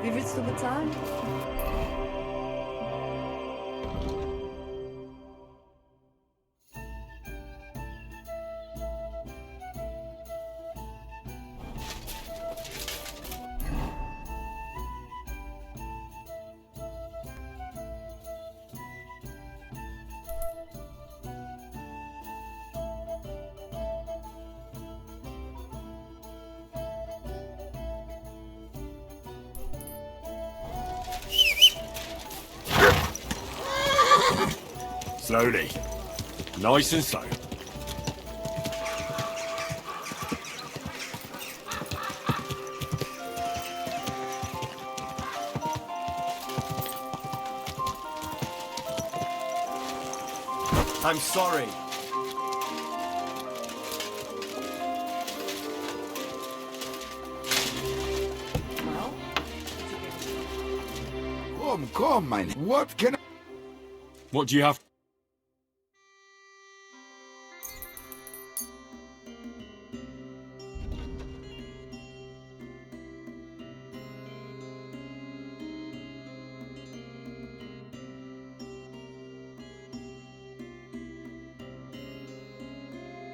Wie willst du bezahlen? Slowly. Nice and slow. I'm sorry. Well, Come, man. What can I... What do you have?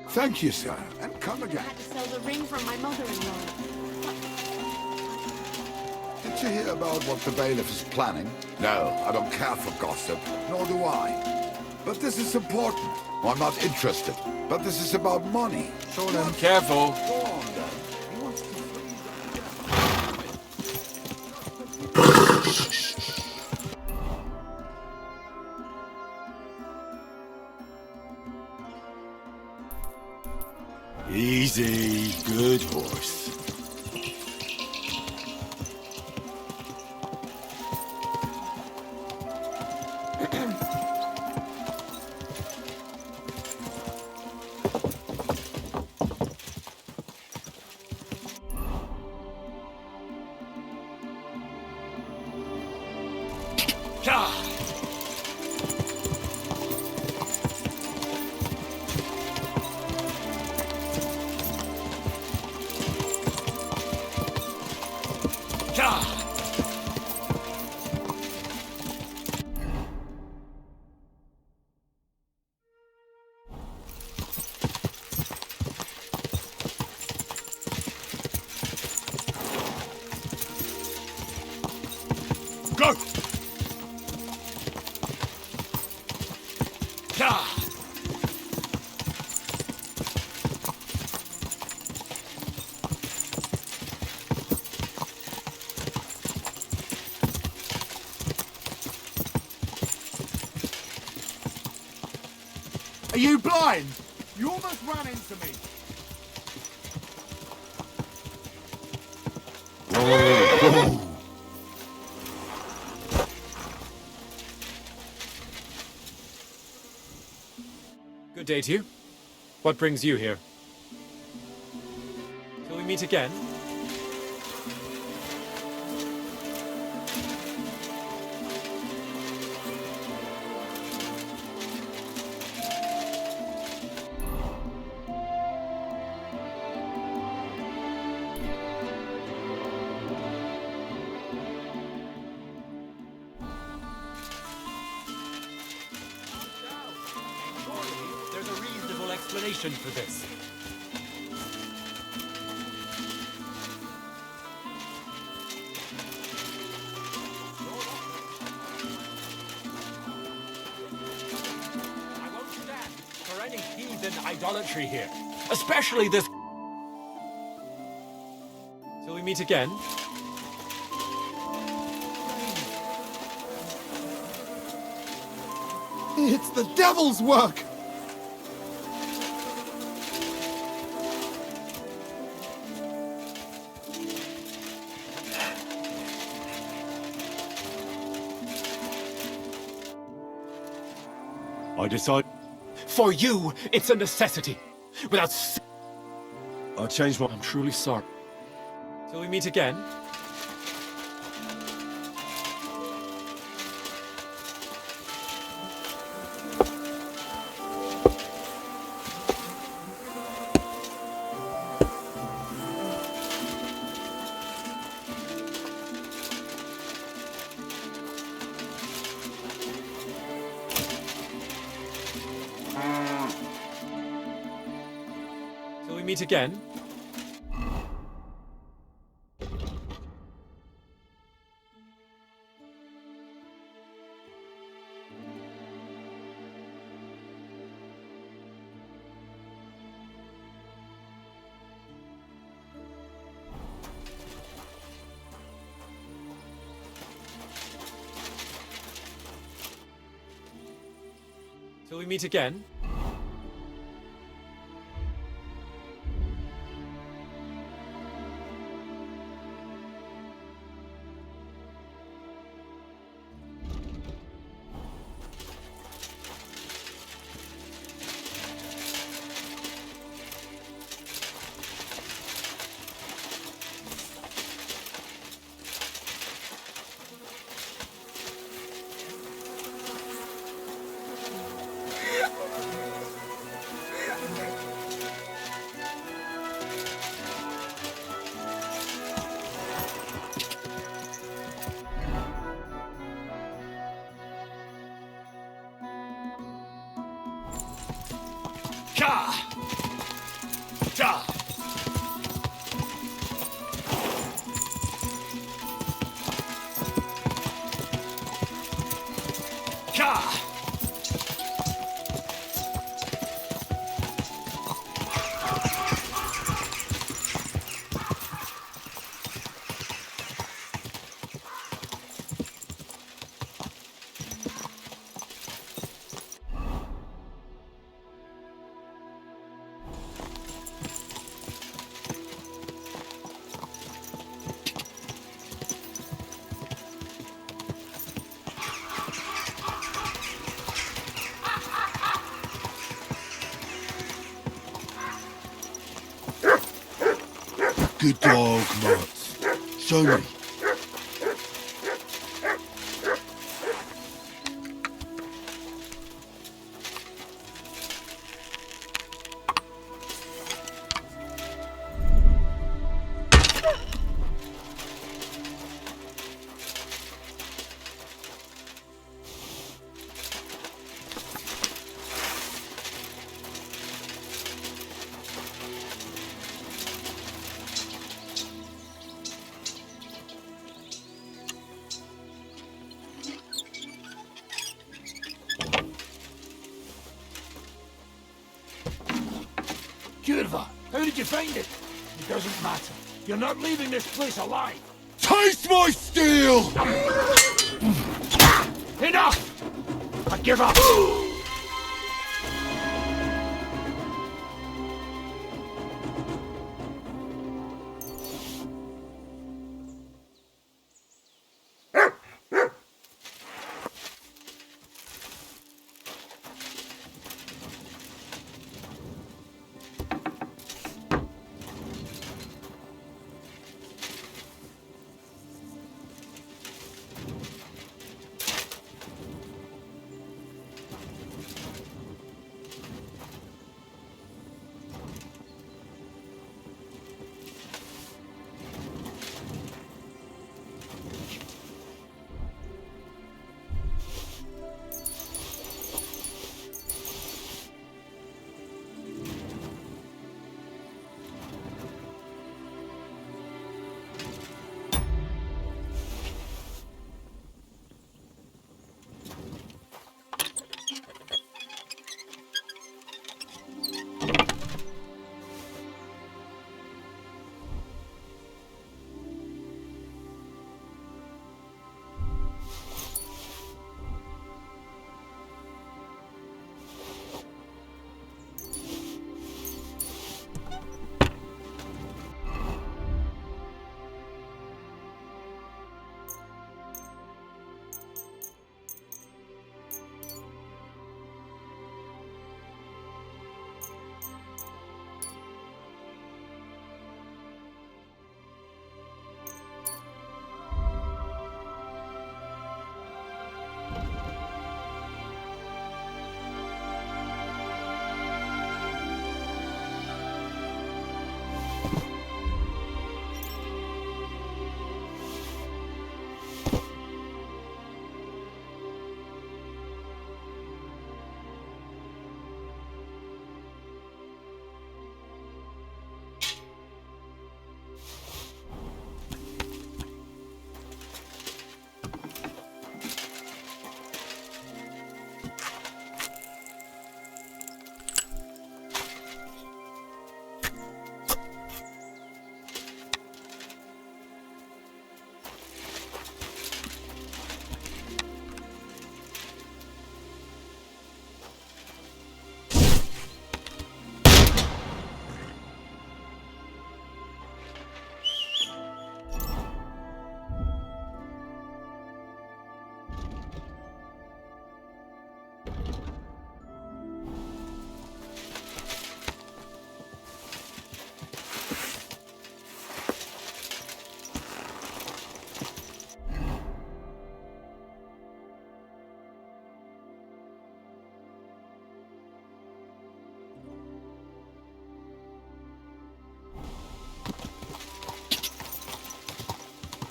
Thank you, sir. And come I again. had to sell the ring from my mother-in-law. Did you hear about what the bailiff is planning? No, I don't care for gossip, nor do I. But this is important. I'm not interested. But this is about money. Sean, careful. Go on, then. He wants to freeze Easy. Good horse. Go! Are you blind? You almost ran into me. Good day to you. What brings you here? Till we meet again? There's a reasonable explanation for this. I won't stand for any heathen idolatry here, especially this. Till we meet again. It's the devil's work! I decide. For you, it's a necessity. Without I changed my. I'm truly sorry. Till we meet again. meet again? Till we meet again? Ka! Ja! Ka! Good dog, Mats. Show me. Curva, how did you find it? It doesn't matter. You're not leaving this place alive. Taste my steel! Enough! I give up!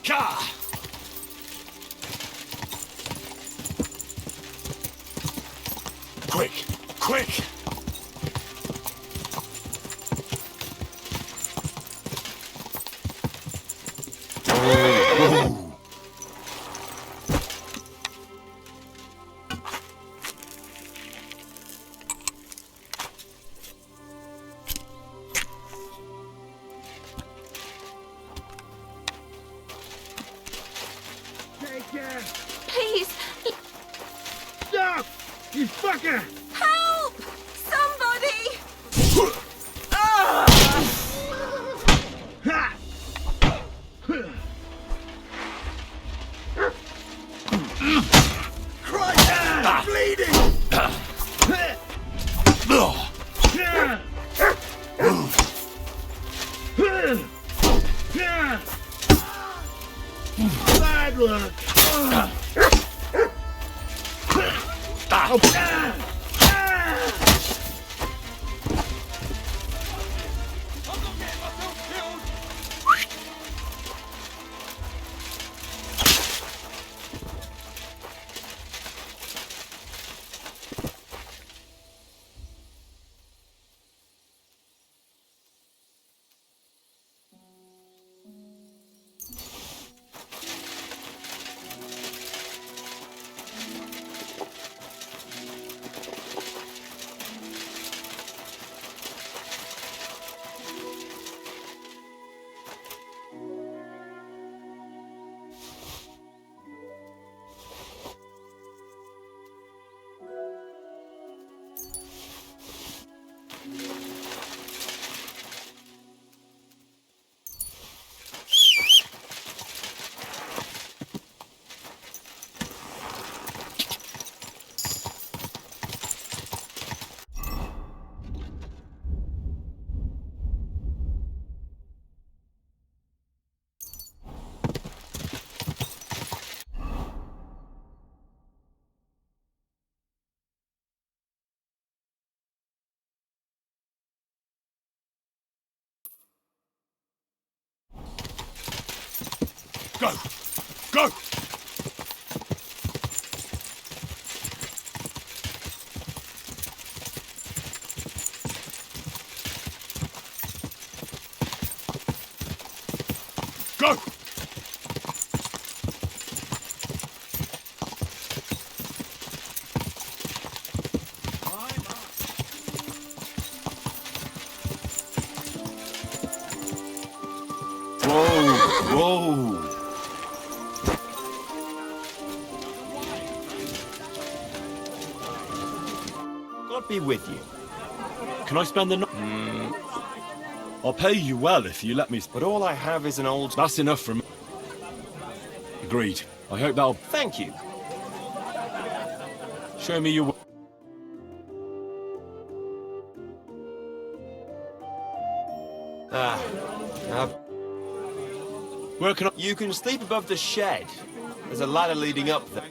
Gah! Quick! Quick! Please, Stop! You fucker! help! Somebody! Ha! Christ! Bleeding! Bad luck! Go! Go! Go! Whoa! God be with you. Can I spend the night? I'll pay you well if you let me. But all I have is an old... That's enough from me. Agreed. I hope that'll Thank you. show me your... Where can I... You can sleep above the shed. There's a ladder leading up there.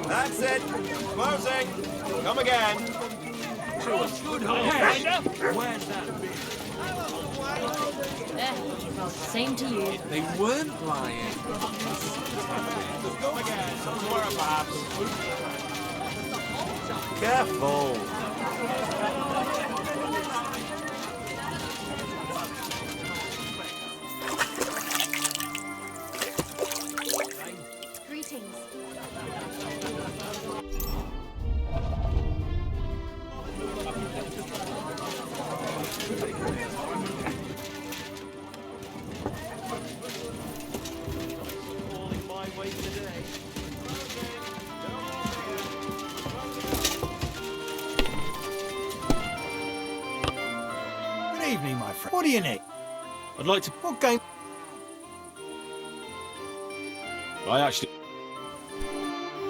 That's it. Closing. Come again. Well, same to you. They weren't lying. Come again. Tomorrow, perhaps. Careful. Greetings. Good evening, my friend. What do you need? I'd like to... What game? I actually...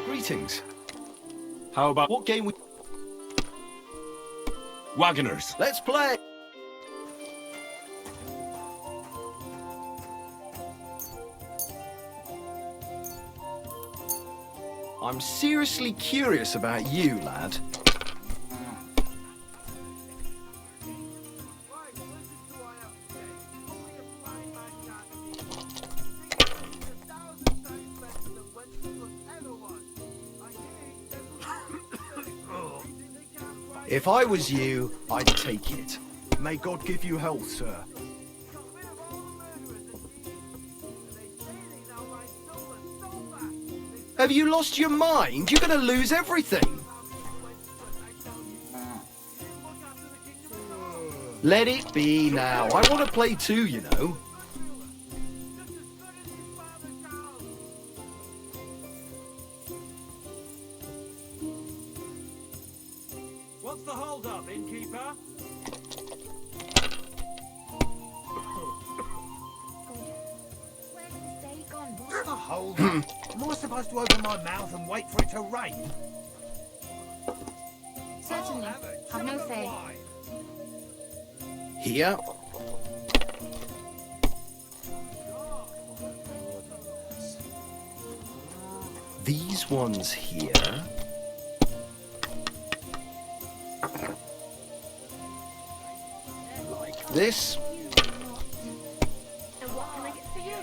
Greetings. How about... What game we... Wagoners? Let's play. I'm seriously curious about you, lad. If I was you, I'd take it. May God give you health, sir. Have you lost your mind? You're gonna lose everything. Let it be now. I want to play too, you know. What's the hold-up, innkeeper? Where's the day gone? What's the hold up? Am I supposed to open my mouth and wait for it to rain? Certainly. Have no fear. Here. These ones here. Like this. And what can I get for you?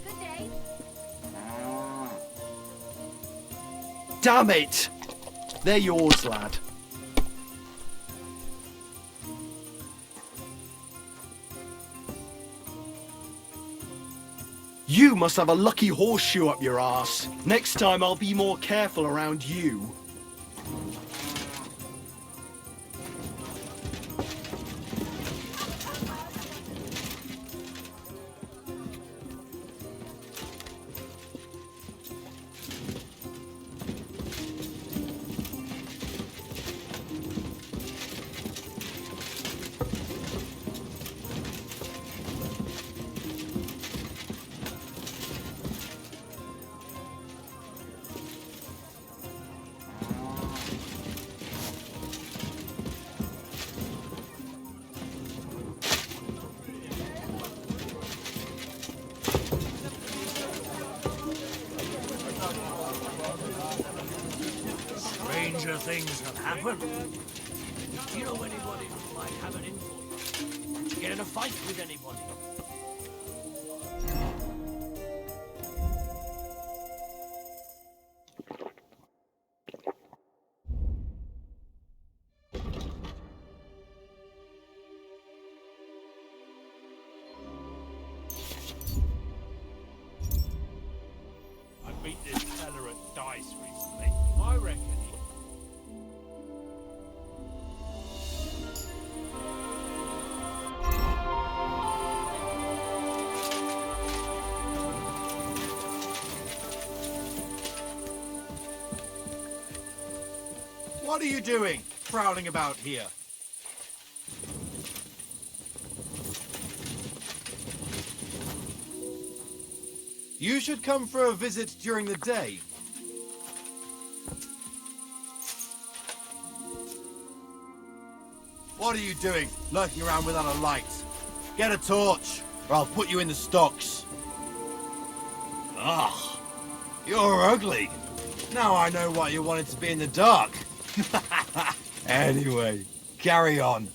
Good day. Damn it! They're yours, lad. You must have a lucky horseshoe up your ass. Next time I'll be more careful around you. Stranger things have happened. Do you know anybody who might have an info? Did you get in a fight with anybody? I beat this fella at dice recently. I reckon he... What are you doing, prowling about here? You should come for a visit during the day. What are you doing, lurking around without a light? Get a torch, or I'll put you in the stocks. Ugh, you're ugly. Now I know why you wanted to be in the dark. Anyway, carry on.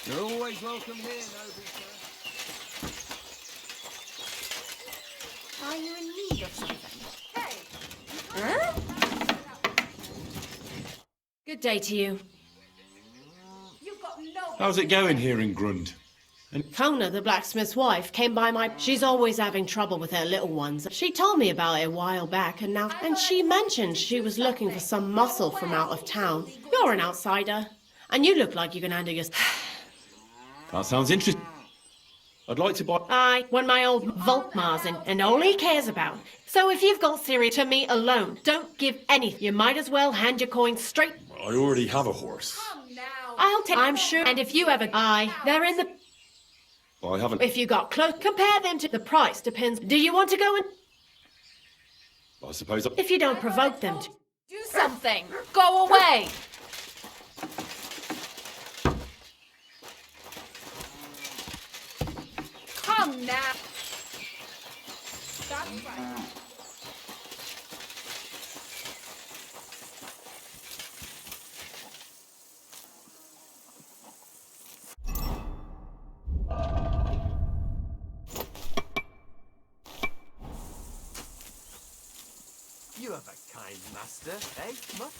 You're always welcome here, noble sir. Are you in need of something? Hey! Huh? Good day to you. You've got no... How's it going here in Grund? Kona, the blacksmith's wife, came by my... She's always having trouble with her little ones. She told me about it a while back, and she mentioned she was looking for some muscle from out of town. You're an outsider, and you look like you can handle your... That sounds interesting. I'd like to buy... Aye, when my old Volkmar's and all he cares about. So if you've got Syria to me alone, don't give anything. You might as well hand your coin straight... I already have a horse. I'll take... I'm sure... And if you ever... Aye, they're in the... I haven't... If you got close, compare them to... The price depends... Do you want to go and... I suppose... If you don't provoke them to... Do something! Go away! Come now! That's right. You have a kind master, eh, Mutt?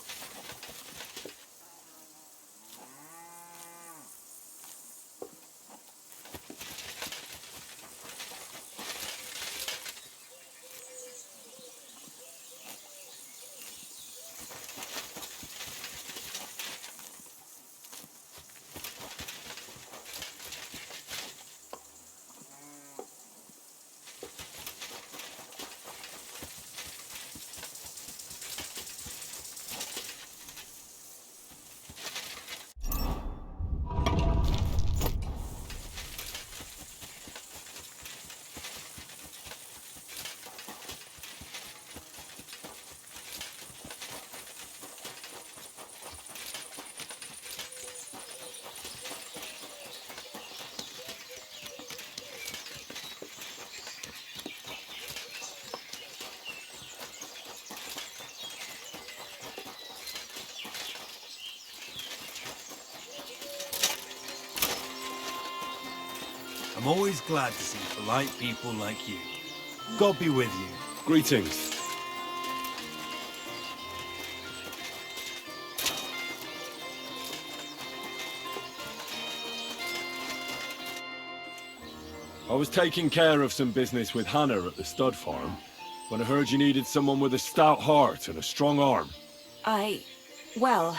I'm always glad to see polite people like you. God be with you. Greetings. I was taking care of some business with Hannah at the stud farm when I heard you needed someone with a stout heart and a strong arm. Well,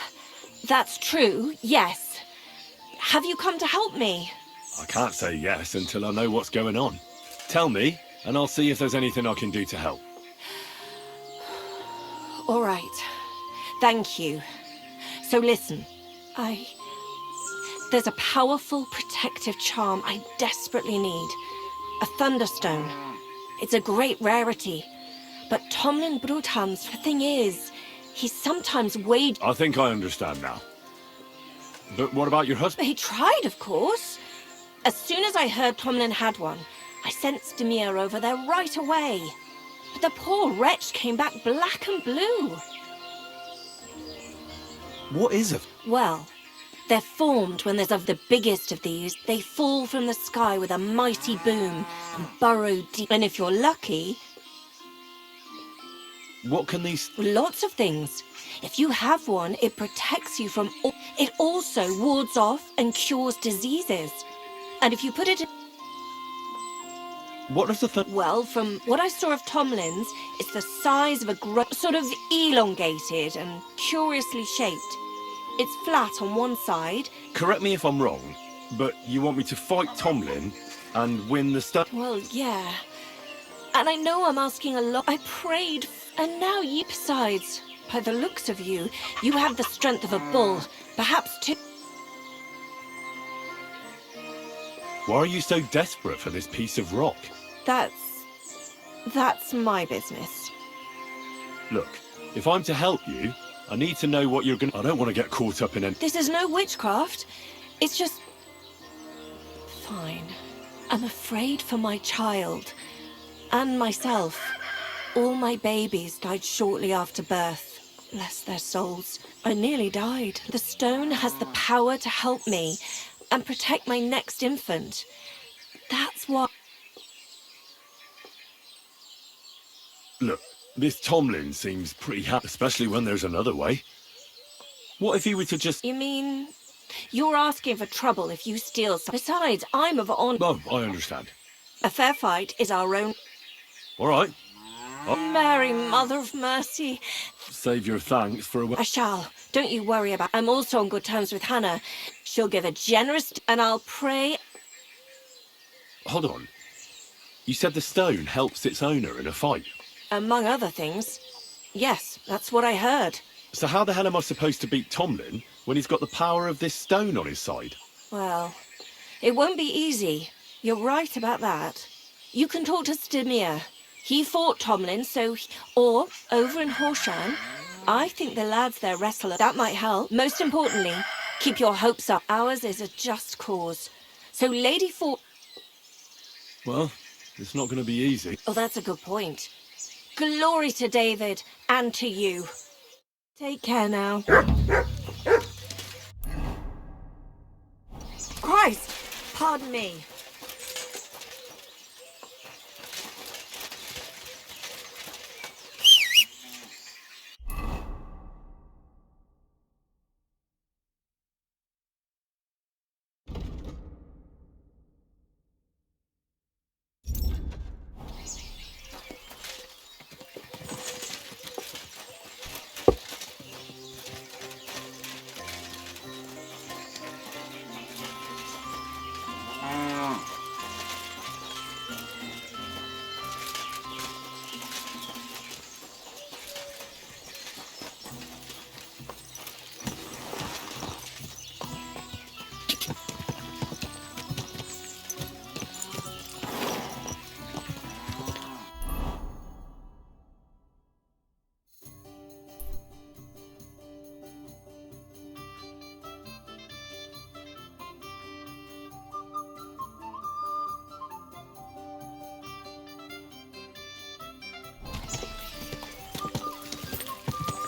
that's true, yes. Have you come to help me? I can't say yes until I know what's going on. Tell me, and I'll see if there's anything I can do to help. All right. Thank you. So listen, there's a powerful protective charm I desperately need. A thunderstone. It's a great rarity. But Tomlin Bruthans, the thing is, he's sometimes I think I understand now. But what about your husband? He tried, of course. As soon as I heard Tomlin had one, I sent Stamir over there right away. But the poor wretch came back black and blue. What is it? Well, they're formed when there's of the biggest of these. They fall from the sky with a mighty boom and burrow deep. And if you're lucky... What can these... Lots of things. If you have one, it protects you from... It also wards off and cures diseases. And if you put it in... What does the Well, from what I saw of Tomlin's, it's the size of a sort of elongated and curiously shaped. It's flat on one side. Correct me if I'm wrong, but you want me to fight Tomlin and win the stud... Well, yeah. And I know I'm asking a lot. I prayed, and now you... Besides, by the looks of you, you have the strength of a bull. Perhaps two... Why are you so desperate for this piece of rock? That's my business. Look, if I'm to help you, I need to know what you're gonna... I don't want to get caught up in any... This is no witchcraft. It's just... Fine. I'm afraid for my child. And myself. All my babies died shortly after birth. Bless their souls. I nearly died. The stone has the power to help me. and protect my next infant. That's why... Look, this Tomlin seems pretty happy, especially when there's another way. What if he were to just... You mean... You're asking for trouble if you steal some... Besides, I'm of honor. Oh, I understand. A fair fight is our own... All right. Mary, Mother of Mercy. Save your thanks for a... I shall. Don't you worry about... I'm also on good terms with Hannah. She'll give a generous... And I'll pray... Hold on. You said the stone helps its owner in a fight. Among other things. Yes, that's what I heard. So how the hell am I supposed to beat Tomlin when he's got the power of this stone on his side? Well, it won't be easy. You're right about that. You can talk to Stimir. He fought Tomlin, so... Or, over in Horshan, I think the lads there wrestle. That might help. Most importantly, keep your hopes up. Ours is a just cause. So Lady Fort... Well, it's not going to be easy. Oh, that's a good point. Glory to David, and to you. Take care now. Christ! Pardon me.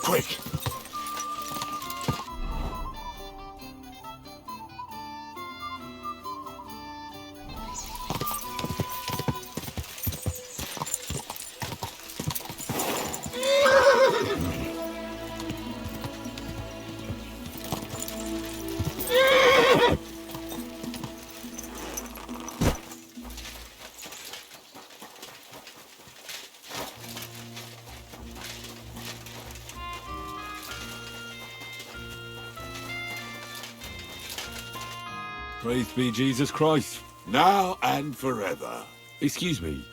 Quick! Praise be Jesus Christ. Now and forever. Excuse me,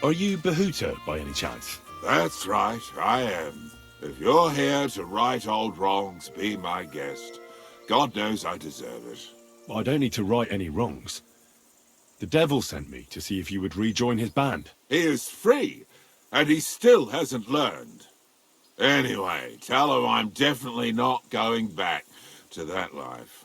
are you Bahuta by any chance? That's right, I am. If you're here to right old wrongs, be my guest. God knows I deserve it. I don't need to right any wrongs. The devil sent me to see if you would rejoin his band. He is free, and he still hasn't learned. Anyway, tell him I'm definitely not going back to that life.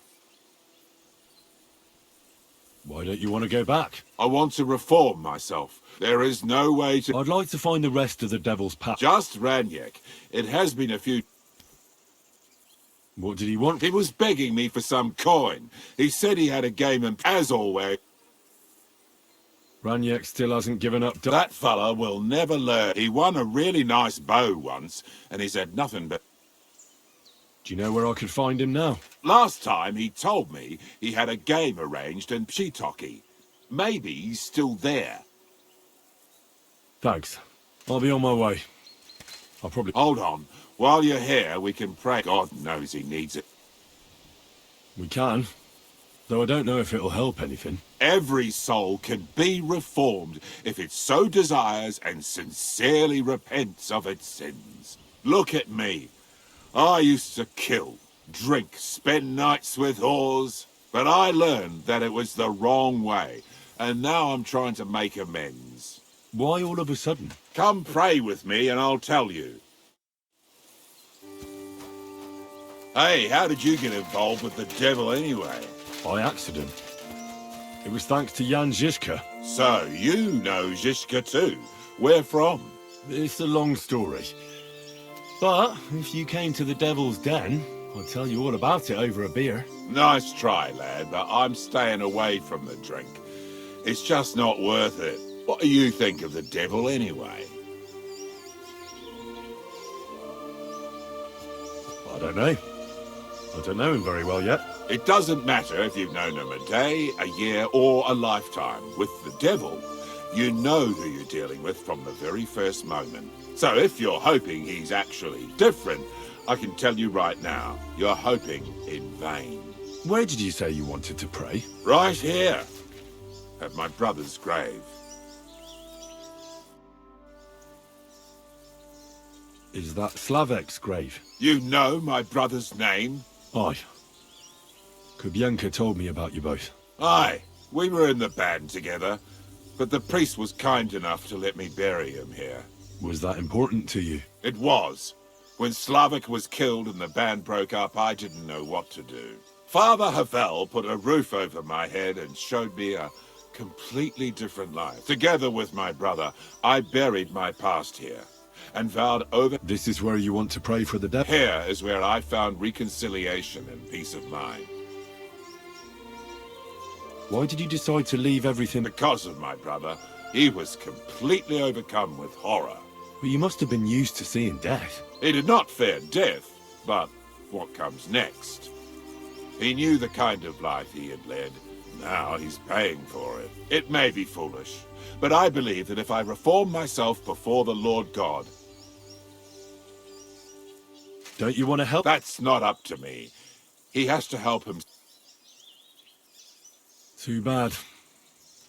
Why don't you want to go back? I want to reform myself. There is no way to... I'd like to find the rest of the devil's path. Just Ranyek. It has been a few... What did he want? He was begging me for some coin. He said he had a game and, as always... Ranyek still hasn't given up. That fella will never learn. He won a really nice bow once, and he's had nothing but... Do you know where I could find him now? Last time he told me he had a game arranged in Pshitoki. Maybe he's still there. Thanks. I'll be on my way. I'll probably... Hold on. While you're here, we can pray. God knows he needs it. We can. Though I don't know if it'll help anything. Every soul can be reformed if it so desires and sincerely repents of its sins. Look at me. I used to kill, drink, spend nights with whores, but I learned that it was the wrong way, and now I'm trying to make amends. Why all of a sudden? Come pray with me and I'll tell you. Hey, how did you get involved with the devil anyway? By accident. It was thanks to Jan Žižka. So, you know Žižka too. Where from? It's a long story. But if you came to the Devil's Den, I'll tell you all about it over a beer. Nice try, lad, but I'm staying away from the drink. It's just not worth it. What do you think of the devil, anyway? I don't know. I don't know him very well yet. It doesn't matter if you've known him a day, a year, or a lifetime. With the devil, you know who you're dealing with from the very first moment. So if you're hoping he's actually different, I can tell you right now, you're hoping in vain. Where did you say you wanted to pray? Right here, at my brother's grave. Is that Slavek's grave? You know my brother's name? Aye. Kubienka told me about you both. Aye, we were in the band together, but the priest was kind enough to let me bury him here. Was that important to you? It was. When Slavik was killed and the band broke up, I didn't know what to do. Father Havel put a roof over my head and showed me a completely different life. Together with my brother, I buried my past here and vowed over... This is where you want to pray for the devil? Here is where I found reconciliation and peace of mind. Why did you decide to leave everything? Because of my brother. He was completely overcome with horror. Well, you must have been used to seeing death. He did not fear death, but what comes next? He knew the kind of life he had led. Now he's paying for it. It may be foolish, but I believe that if I reform myself before the Lord God... Don't you want to help? That's not up to me. He has to help him. Too bad.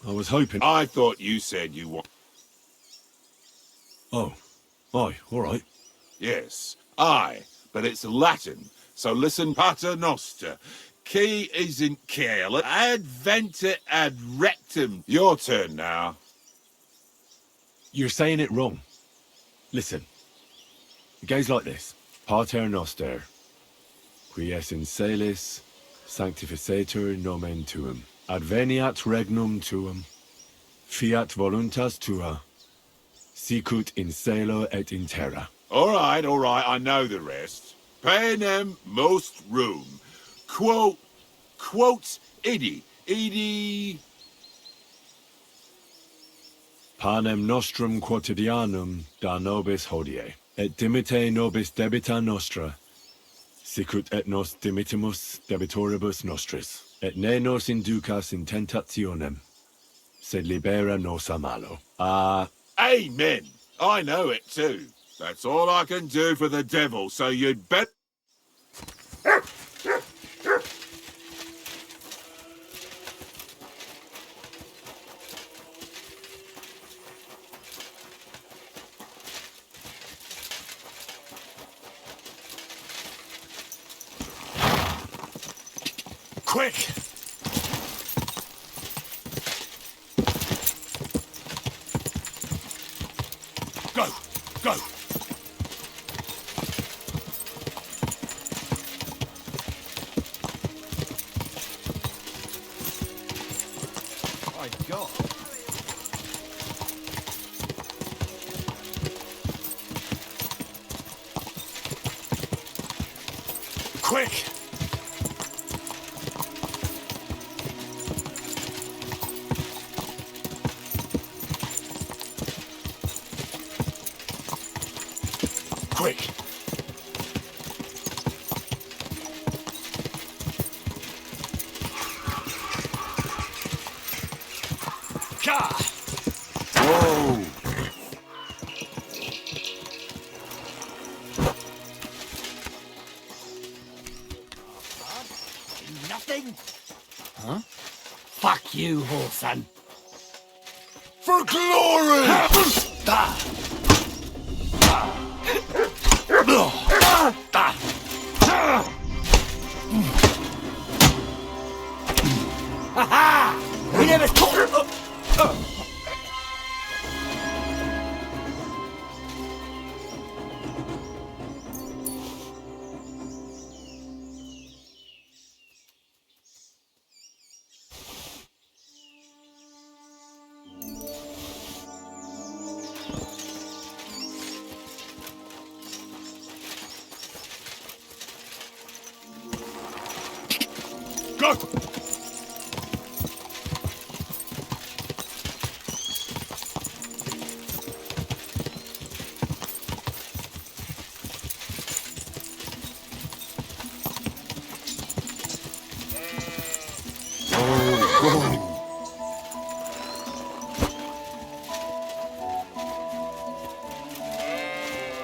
I was hoping... I thought you said you want... Oh. Aye, all right. Yes, aye, but it's Latin, so listen, pater noster. Qui isn't caelum, adventet ad rectum. Your turn now. You're saying it wrong. Listen. It goes like this. Pater noster, qui es in celis, sanctificetur nomen tuum. Adveniat regnum tuum, fiat voluntas tua, sicut in cielo et in terra. All right, I know the rest. Panem most room. Quote, idi. Panem nostrum quotidianum da nobis hodie, et dimite nobis debita nostra, sicut et nos dimitimus debitoribus nostris, et ne nos inducas in tentationem, sed libera nos a malo. Amen. I know it too. That's all I can do for the devil, so you'd bet... Quick! Go! My God. Quick! Quick! Ka! Whoa! Nothing? Huh? Fuck you, whoreson. For glory! Ha-ha! We never talk.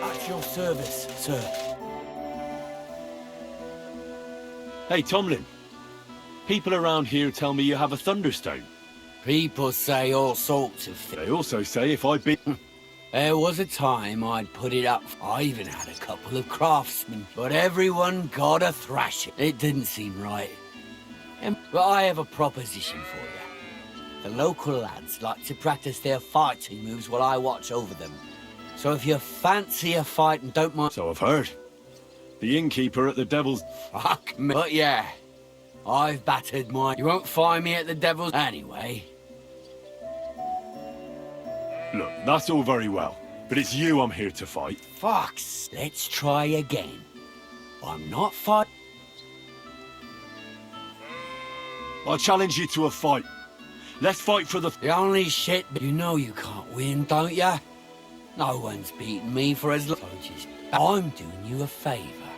At your service, sir. Hey, Tomlin. People around here tell me you have a thunderstone. People say all sorts of things. They also say if I beat... There was a time I'd put it up. I even had a couple of craftsmen, but everyone got a thrashing. It didn't seem right. But I have a proposition for you. The local lads like to practice their fighting moves while I watch over them. So if you fancy a fight and don't mind... So I've heard. The innkeeper at the Devil's... Fuck me. But yeah, I've battered my... You won't find me at the Devil's anyway. Look, that's all very well, but it's you I'm here to fight. Fox, let's try again. I'm not fight... I challenge you to a fight. Let's fight for the... The only shit... You know you can't win, don't ya? No one's beaten me for as long as... I'm doing you a favour.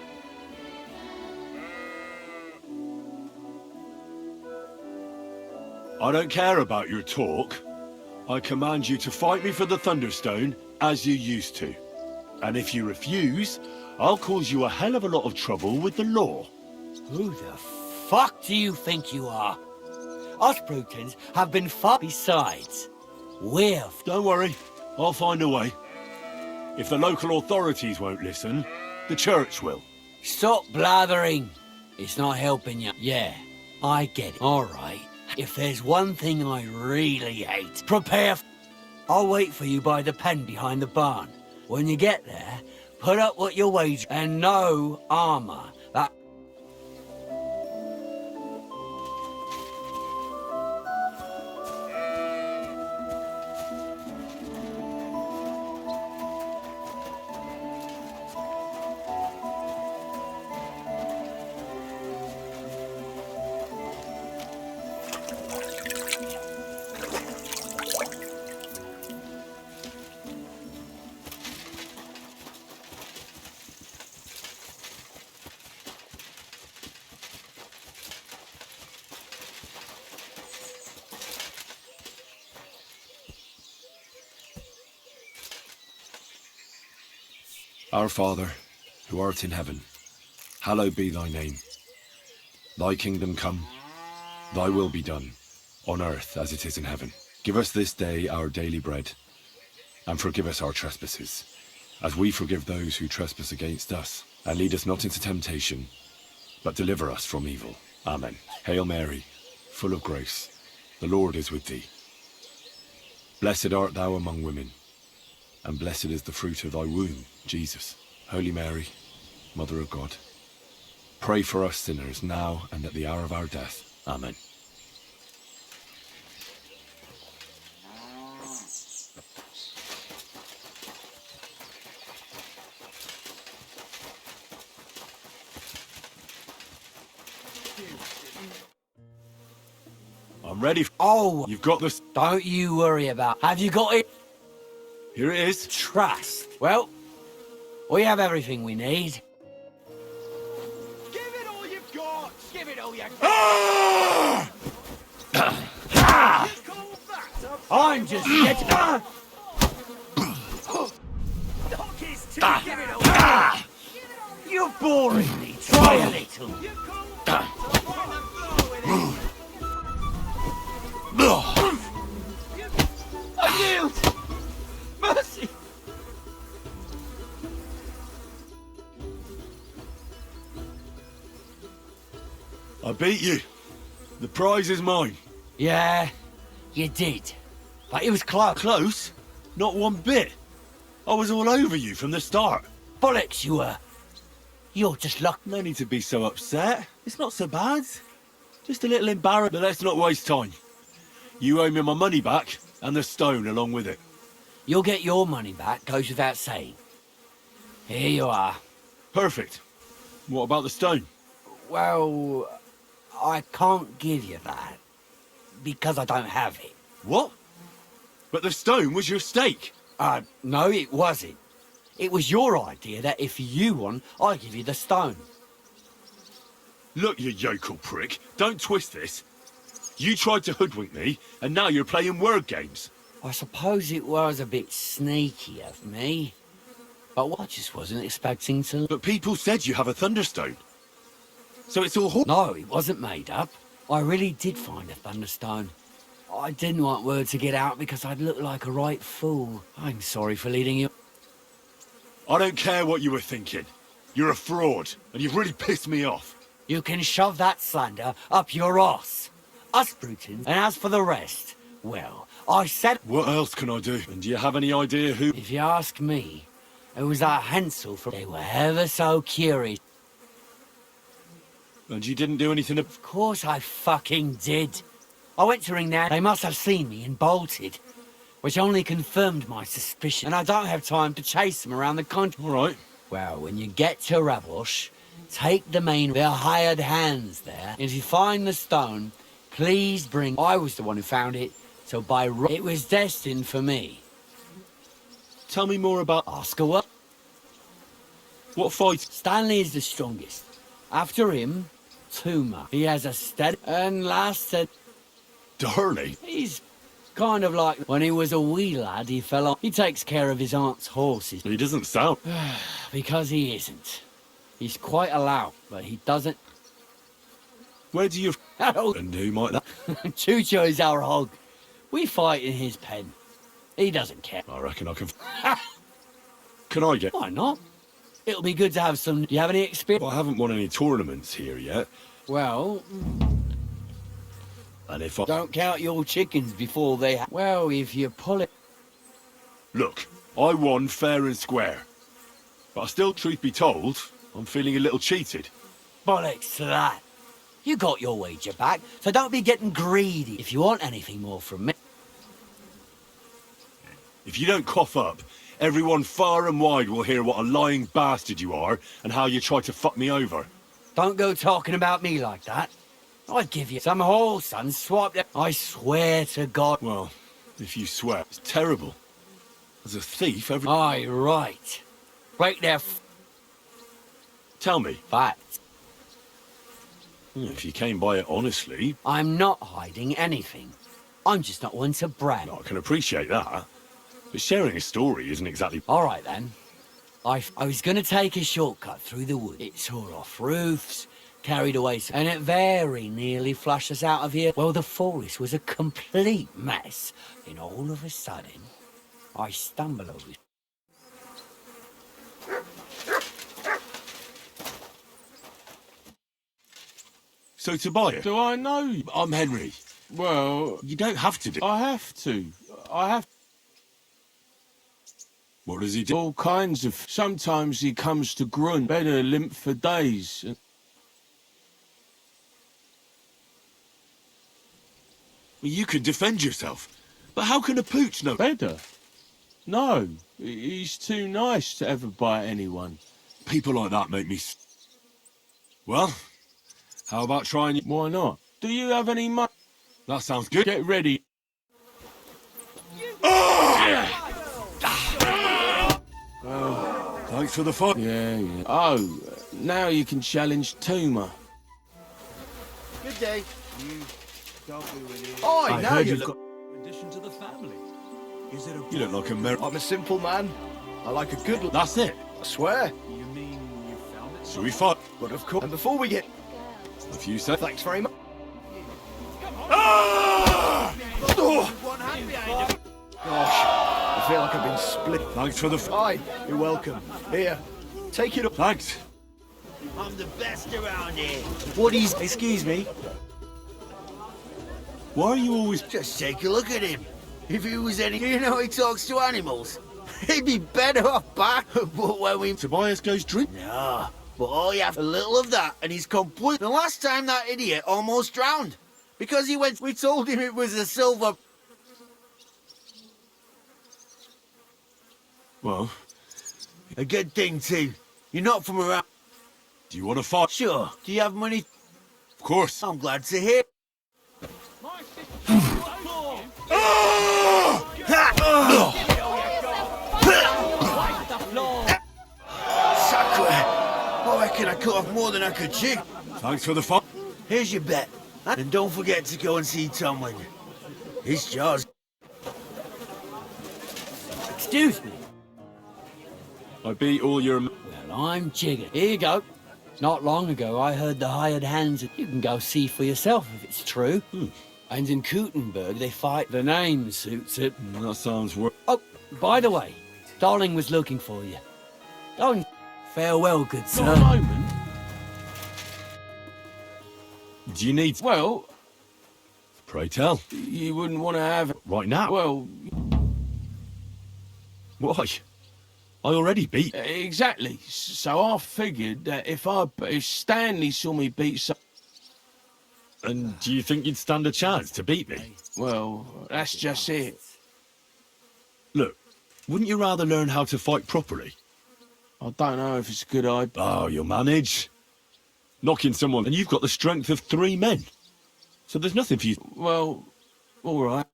I don't care about your talk. I command you to fight me for the Thunderstone, as you used to. And if you refuse, I'll cause you a hell of a lot of trouble with the law. Who the fuck do you think you are? Us Brutons have been fought besides. We're... Don't worry, I'll find a way. If the local authorities won't listen, the church will. Stop blathering. It's not helping you. Yeah, I get it. All right. If there's one thing I really hate, prepare. I'll wait for you by the pen behind the barn. When you get there, put up what your wage and no armor. That... Our Father, who art in heaven, hallowed be thy name. Thy kingdom come, thy will be done, on earth as it is in heaven. Give us this day our daily bread, and forgive us our trespasses, as we forgive those who trespass against us. And lead us not into temptation, but deliver us from evil. Amen. Hail Mary, full of grace, the Lord is with thee. Blessed art thou among women, and blessed is the fruit of thy womb, Jesus. Holy Mary, Mother of God, pray for us sinners now and at the hour of our death. Amen. I'm ready. Oh, You've got this. don't you worry about... Have you got it? Here it is. Trust. Well, we have everything we need. Give it all you've got! Give it all you I'm just getting... Give it all. You're boring me. Try a little. I yield. Mercy. I beat you. The prize is mine. Yeah, you did. But it was close. Close? Not one bit. I was all over you from the start. Bollocks you were. You're just lucky. No need to be so upset. It's not so bad. Just a little embarrassed. But let's not waste time. You owe me my money back, and the stone along with it. You'll get your money back, goes without saying. Here you are. Perfect. What about the stone? Well, I can't give you that. Because I don't have it. What? But the stone was your stake. No, it wasn't. It was your idea that if you won, I give you the stone. Look, you yokel prick. Don't twist this. You tried to hoodwink me, and now you're playing word games. I suppose it was a bit sneaky of me. But I just wasn't expecting to... But people said you have a thunderstone. So it's all... No, it wasn't made up. I really did find a thunderstone. I didn't want word to get out because I'd look like a right fool. I'm sorry for leading you... I don't care what you were thinking. You're a fraud, and you've really pissed me off. You can shove that slander up your arse. Us Brutons. And as for the rest, well, I said... What else can I do? And do you have any idea who... If you ask me, it was that Hansel from... They were ever so curious. And you didn't do anything... Of course I fucking did. I went to ring there. They must have seen me and bolted. Which only confirmed my suspicion. And I don't have time to chase them around the country. All right. Well, when you get to Ravos, take the main... They're hired hands there. If you find the stone, please bring... I was the one who found it, so by... It was destined for me. Tell me more about... Oscar what? What fight? Stanley is the strongest. After him, Tuma. He has a steady... And last said... Darley? He's kind of like... When he was a wee lad, he fell on... He takes care of his aunt's horses. He doesn't sound... Because he isn't. He's quite a lout, but he doesn't... Where do you... Oh. And who might that... Chucho is our hog. We fight in his pen. He doesn't care. I reckon I can... Can I get... Why not? It'll be good to have some... Do you have any experience? Well, I haven't won any tournaments here yet. Well... And if I... Don't count your chickens before they... Well, if you pull it... Look, I won fair and square. But still, truth be told, I'm feeling a little cheated. Bollocks to that. You got your wager back, so don't be getting greedy if you want anything more from me. If you don't cough up, everyone far and wide will hear what a lying bastard you are and how you tried to fuck me over. Don't go talking about me like that. I'd give you some horse and swap them. I swear to God. Well, if you swear, it's terrible. As a thief, every... Aye, right. Break their Tell me. facts. If you came by it honestly... I'm not hiding anything. I'm just not one to brag. I can appreciate that. But sharing a story isn't exactly... All right, then. I was going to take a shortcut through the wood. It tore off roofs, carried away... And it very nearly flushed us out of here. Well, the forest was a complete mess. Then all of a sudden, I stumble over... So Tobias... Do I know? I'm Henry. Well, You don't have to do... I have to. I have What does he do? all kinds of... Sometimes he comes to grunt, better limp for days. Well, you could defend yourself. But how can a pooch know? Better? No, he's too nice to ever bite anyone. People like that make me... Well, how about trying... Why not? Do you have any money? That sounds good. Get ready. Thanks for the fight. Yeah. Oh, now you can challenge Tuma. Good day. Oi, now you look... Addition to the family. Is it a... You look like a mer... I'm a simple man. I like a good... That's it. I swear. You mean you found it? Shall we fight? But of course... And before we get... If you say... Thanks very much. Gosh, I feel like I've been split. Thanks for the... Aye, you're welcome. Here, take it up. Thanks. I'm the best around here. What is... Excuse me. Why are you always... Just take a look at him. If he was any... You know he talks to animals. He'd be better off back. But when we... Tobias goes drink... No, but all you have a little of that and he's complete. The last time that idiot almost drowned. Because he went... We told him it was a silver... Well, A good thing too. You're not from around... do you want to fight? Sure. Do you have money? Of course. I'm glad to hear. Sacre! I reckon I cut off more than I could chew. Thanks for the fun. Here's your bet. And don't forget to go and see Tomlin. His jaw's... Excuse me. I beat all your... Well, I'm jiggered. Here you go. Not long ago, I heard the hired hands. You can go see for yourself if it's true. And in Kuttenberg, they fight. The name suits it. That sounds worse. Oh, by the way, Darling was looking for you. Go and farewell, good sir. Not a moment. Do you need... Well, Pray tell. you wouldn't want to have... Right now? Well, Why? I already beat. exactly. So I figured that if Stanley saw me beat some... And do you think you'd stand a chance to beat me? Well, that's just it. Look, wouldn't you rather learn how to fight properly? I don't know if it's a good idea. Oh, you'll manage. Knocking someone, and you've got the strength of 3 men. So there's nothing for you... Well, all right.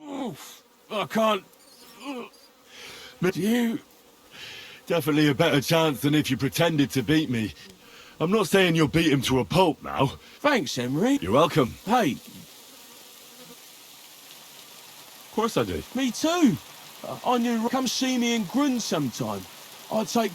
Oof, I can't... But you... Definitely a better chance than if you pretended to beat me. I'm not saying you'll beat him to a pulp now. Thanks, Emery. You're welcome. Hey, Of course I do. me too. I knew... Come see me in Grun sometime. I'd take...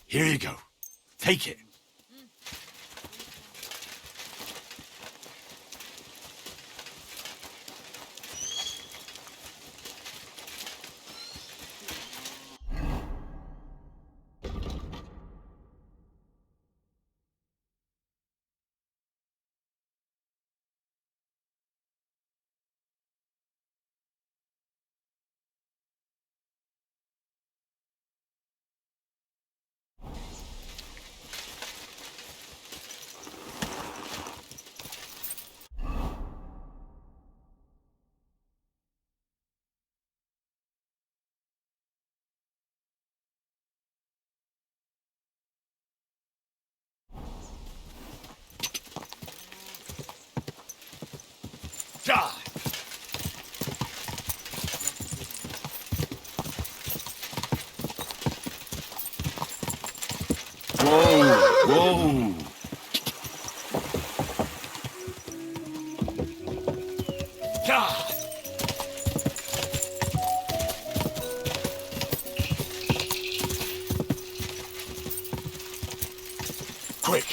Here you go. Take it. Die! Whoa! Die! Quick!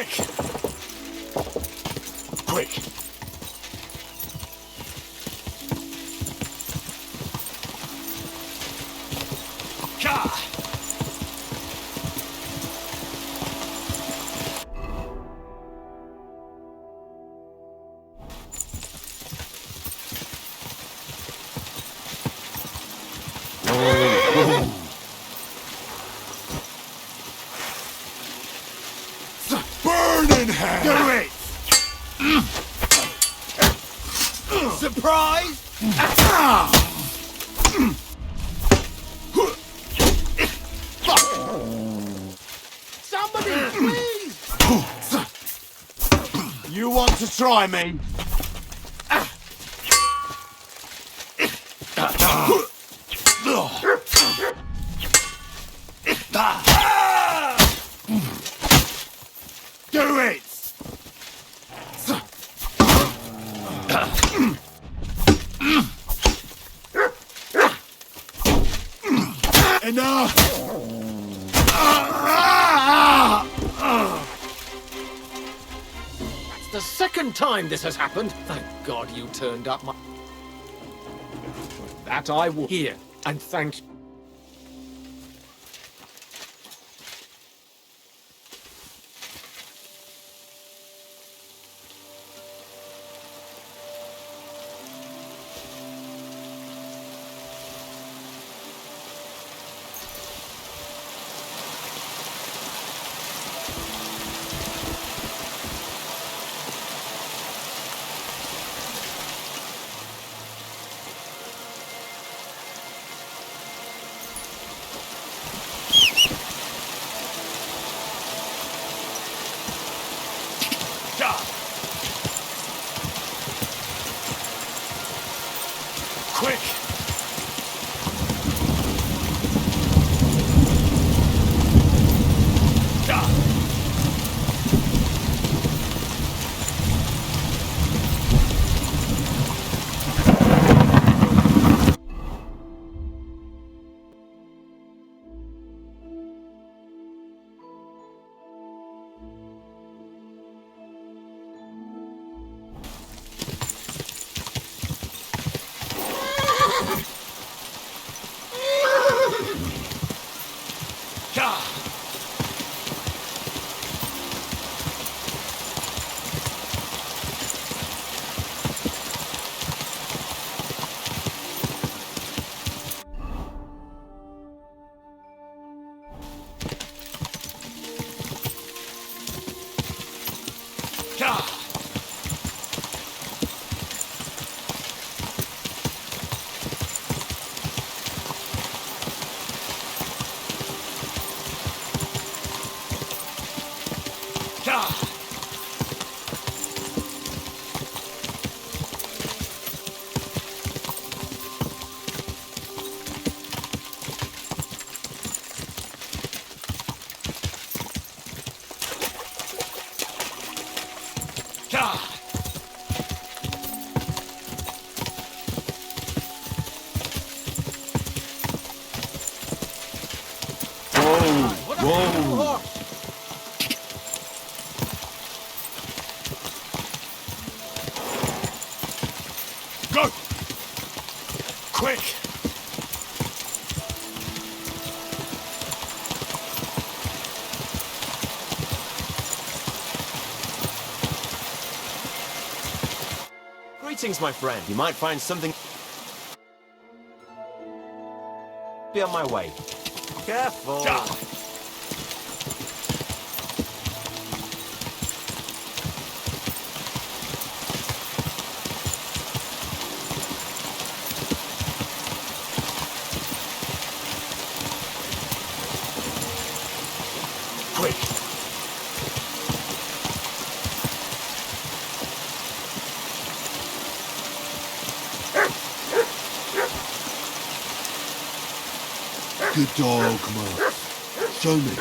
Quick! Quick! Ka! Burning hand! Do it! Surprise! Somebody, please! You want to try me? Do it! Enough! That's the second time this has happened. Thank God you turned up, my... That I will hear, and thank you. Quick! Whoa! Go! Quick! Greetings, my friend. You might find something... Be on my way. Careful. Quick! Good dog, Mark. Show me.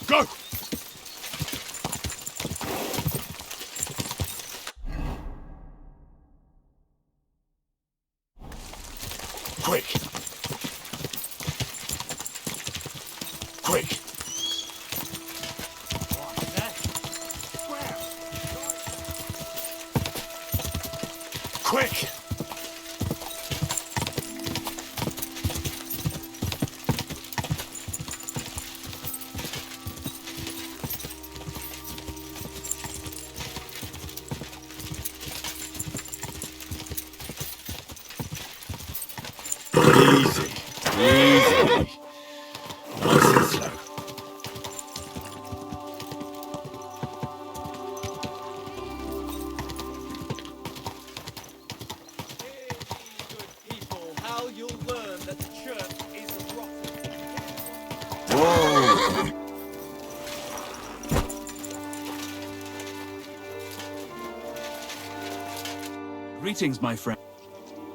Go! Quick! Quick! Quick! Easy. Easy. Nice and slow. People, how you'll learn that the church is rotten. Whoa! Greetings, my friend.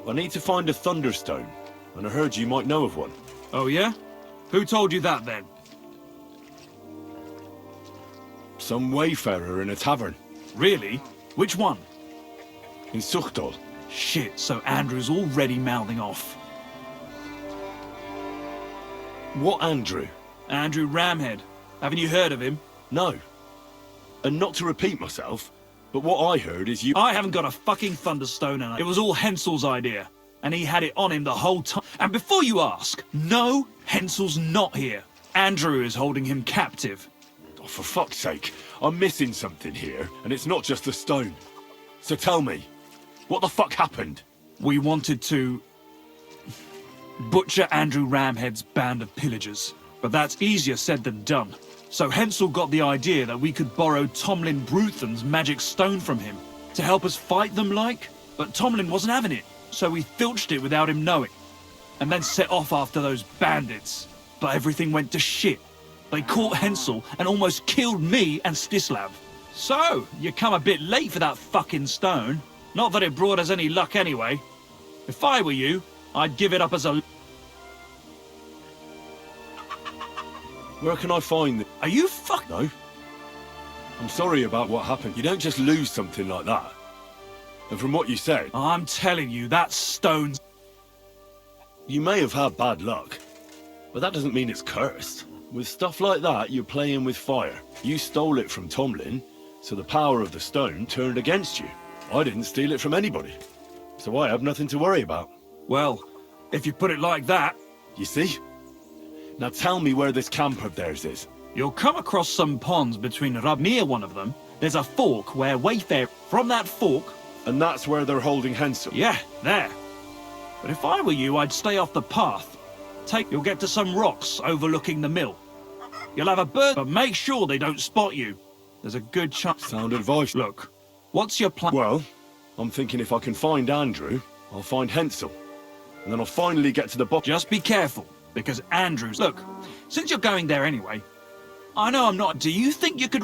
I need to find a Thunderstone, and I heard you might know of one. Oh, yeah? Who told you that, then? Some wayfarer in a tavern Really? Which one? in Suchdol. Shit, so Andrew's already mouthing off. What Andrew? Andrew Ramhead. Haven't you heard of him? No. And not to repeat myself, but what I heard is you... I haven't got a fucking Thunderstone, and it was all Hensel's idea. And he had it on him the whole time. And before you ask, no, Hensel's not here. Andrew is holding him captive. Oh, for fuck's sake, I'm missing something here, and it's not just the stone. So tell me, what the fuck happened? We wanted to butcher Andrew Ramhead's band of pillagers, but that's easier said than done. So Hensel got the idea that we could borrow Tomlin Bruthan's magic stone from him to help us fight them like, but Tomlin wasn't having it, so we filched it without him knowing, and then set off after those bandits. But everything went to shit. They caught Hensel and almost killed me and Stislav. So, you come a bit late for that fucking stone. Not that it brought us any luck anyway. If I were you, I'd give it up as a... Where can I find the... Are you fuck... No. I'm sorry about what happened. You don't just lose something like that. And from what you said... I'm telling you, that stone's... You may have had bad luck, but that doesn't mean it's cursed. With stuff like that, you're playing with fire. You stole it from Tomlin, so the power of the stone turned against you. I didn't steal it from anybody, so I have nothing to worry about. Well, if you put it like that... You see? Now tell me where this camp of theirs is. You'll come across some ponds between near one of them. There's a fork where Wayfair... From that fork... And that's where they're holding Hensel? Yeah, there. But if I were you, I'd stay off the path. You'll get to some rocks overlooking the mill. You'll have a bird, but make sure they don't spot you. There's a good chance... Sound advice. Look, what's your plan? Well, I'm thinking if I can find Andrew, I'll find Hensel. And then I'll finally get to the bottom. Just be careful, because Andrew's... Look, since you're going there anyway, I know I'm not... Do you think you could...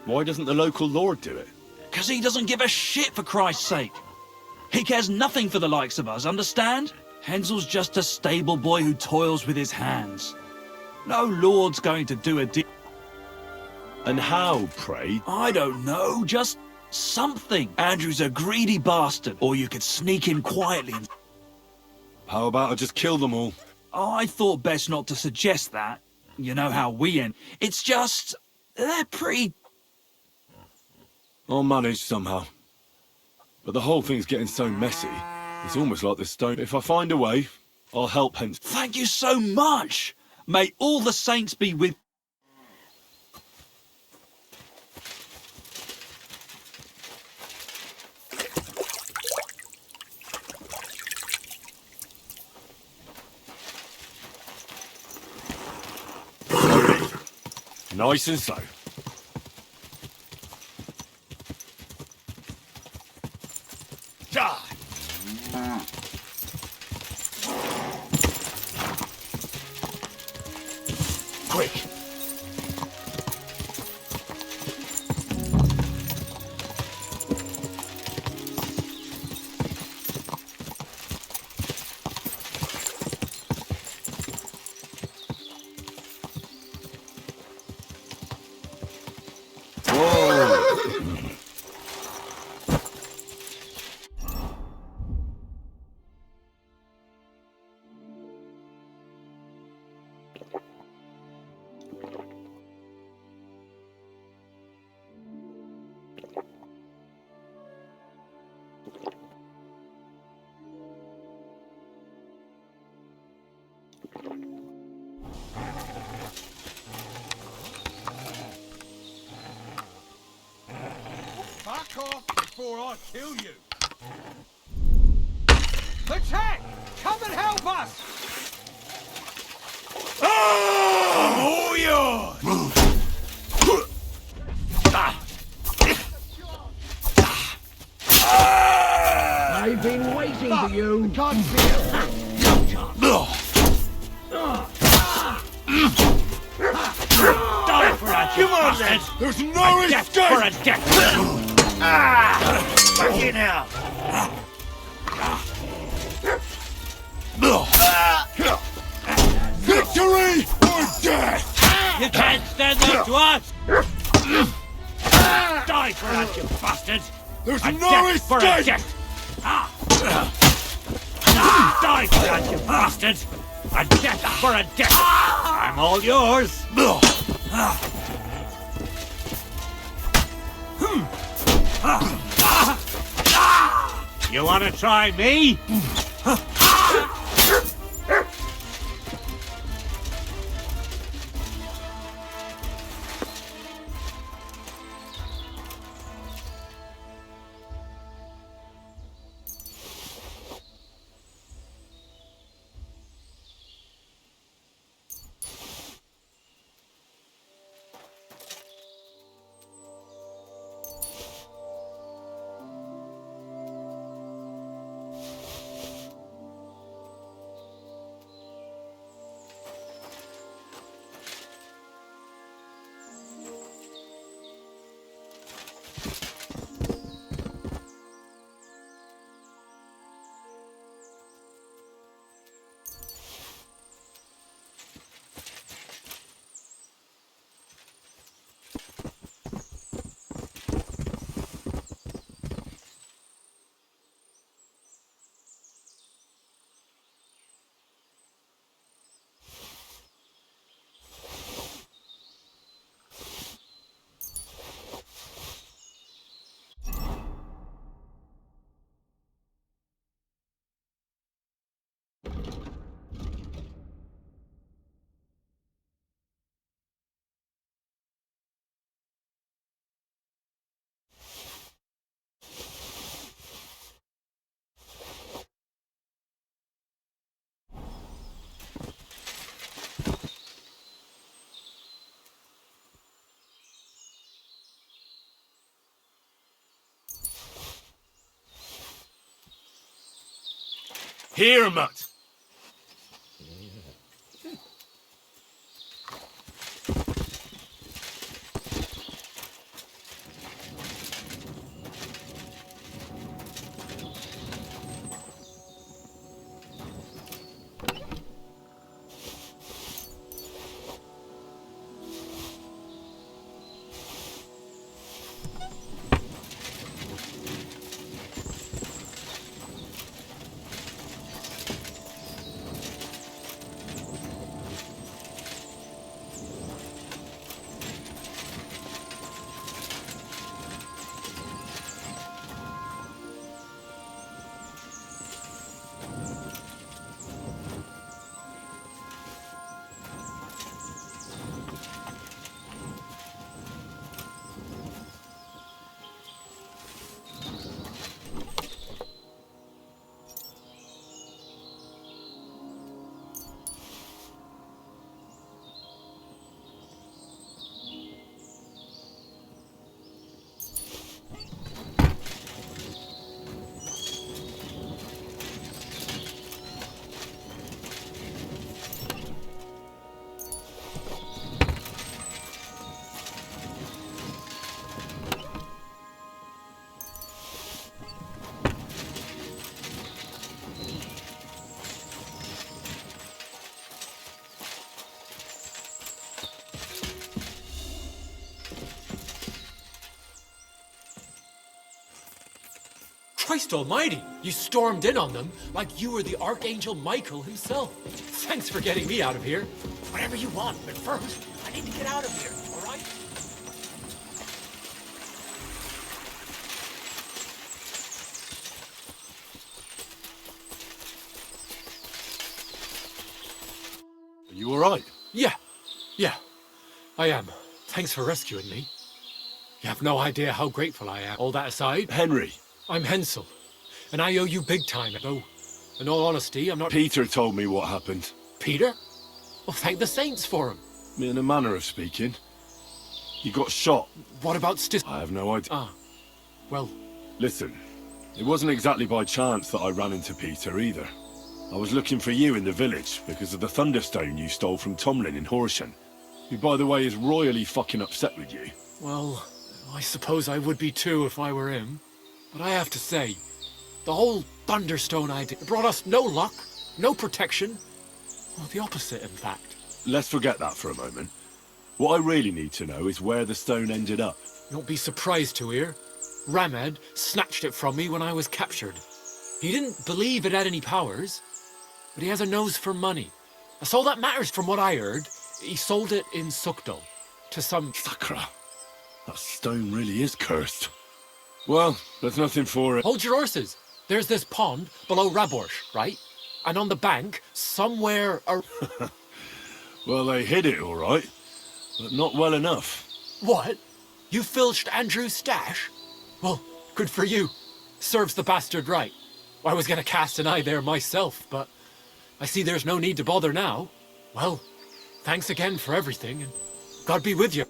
Why doesn't the local lord do it? Because he doesn't give a shit, for Christ's sake. He cares nothing for the likes of us, understand? Hensel's just a stable boy who toils with his hands. No lord's going to do a deal. And how, pray? I don't know, just something. Andrew's a greedy bastard, or you could sneak in quietly and... How about I just kill them all? Oh, I thought best not to suggest that. You know how we end. It's just... they're pretty... I'll manage somehow. But the whole thing's getting so messy, it's almost like the stone. If I find a way, I'll help Hensel. Thank you so much! May all the saints be with... Nice and slow. Quick! before I kill you. Attack! Come and help us! I'm all yours! I've been waiting for you. Can't Die for that, you bastard! There's no Death escape! for a death! Back here now. Victory or death! You can't stand up to us! Die for that, you bastard! There's A no death for a escape! death! Die for that, you bastard! A death for a death! I'm all yours! You wanna try me? Here, Mutt. Christ almighty! You stormed in on them like you were the Archangel Michael himself. Thanks for getting me out of here. Whatever you want, but first, I need to get out of here, all right? Are you all right? Yeah, I am. Thanks for rescuing me. You have no idea how grateful I am. All that aside, Henry, I'm Hensel, and I owe you big time, though. In all honesty, I'm not... Peter told me what happened. Peter? Well, thank the saints for him. In a manner of speaking. He got shot. What about I have no idea. Ah, well... Listen, it wasn't exactly by chance that I ran into Peter either. I was looking for you in the village because of the Thunderstone you stole from Tomlin in Horsham, who, by the way, is royally fucking upset with you. Well, I suppose I would be too if I were him. But I have to say, the whole Thunderstone idea brought us no luck, no protection. Well, the opposite, in fact. Let's forget that for a moment. What I really need to know is where the stone ended up. You won't be surprised to hear. Ramhed snatched it from me when I was captured. He didn't believe it had any powers, but he has a nose for money. That's all that matters from what I heard. He sold it in Sukdal to some... Sakra. That stone really is cursed. Well, there's nothing for it. Hold your horses. There's this pond below Raborsh, right? And on the bank, somewhere... Well, they hid it all right, but not well enough. What? You filched Andrew's stash? Well, good for you. Serves the bastard right. I was gonna cast an eye there myself, but I see there's no need to bother now. Well, thanks again for everything, and God be with you.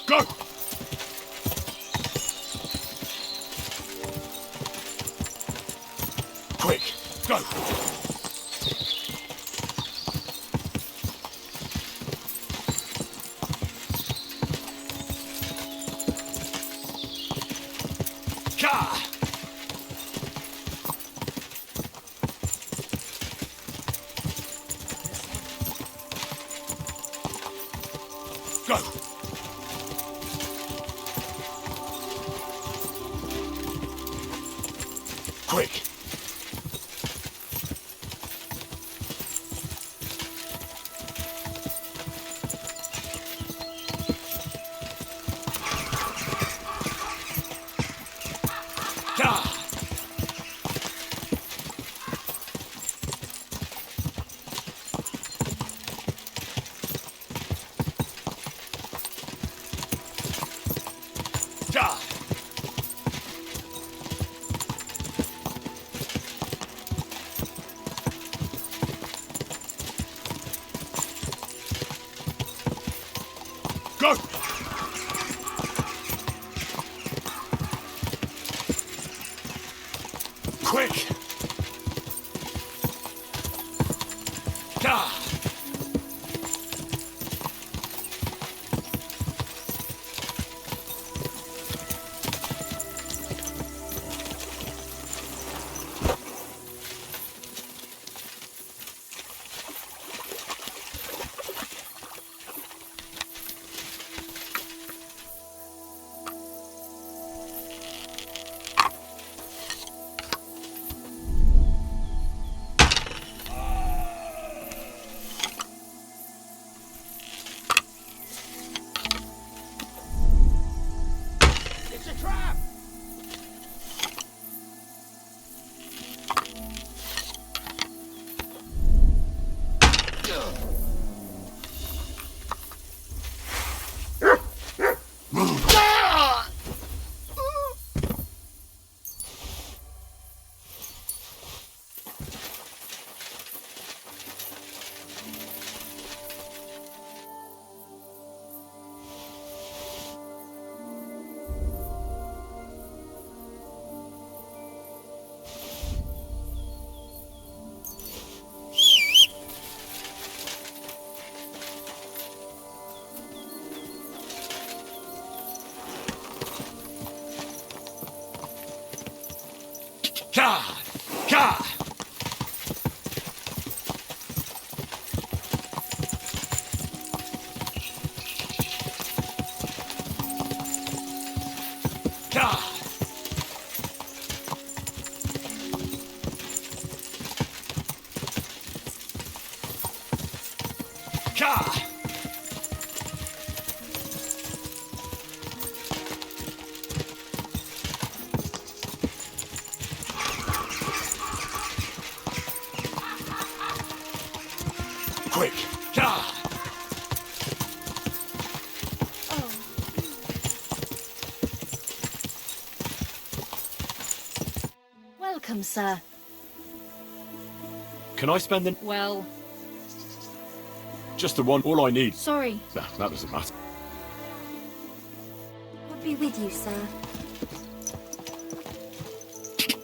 Go! Quick, go! Ka! Go! Quick! Ka! Ka! Go! Quick! Ka! It's a trap! Ka! Ka! Ka! Gah! Quick! Gah! Welcome, sir. Can I spend the... Well, Just the one, all I need. sorry. Nah, that doesn't matter. I'll be with you, sir.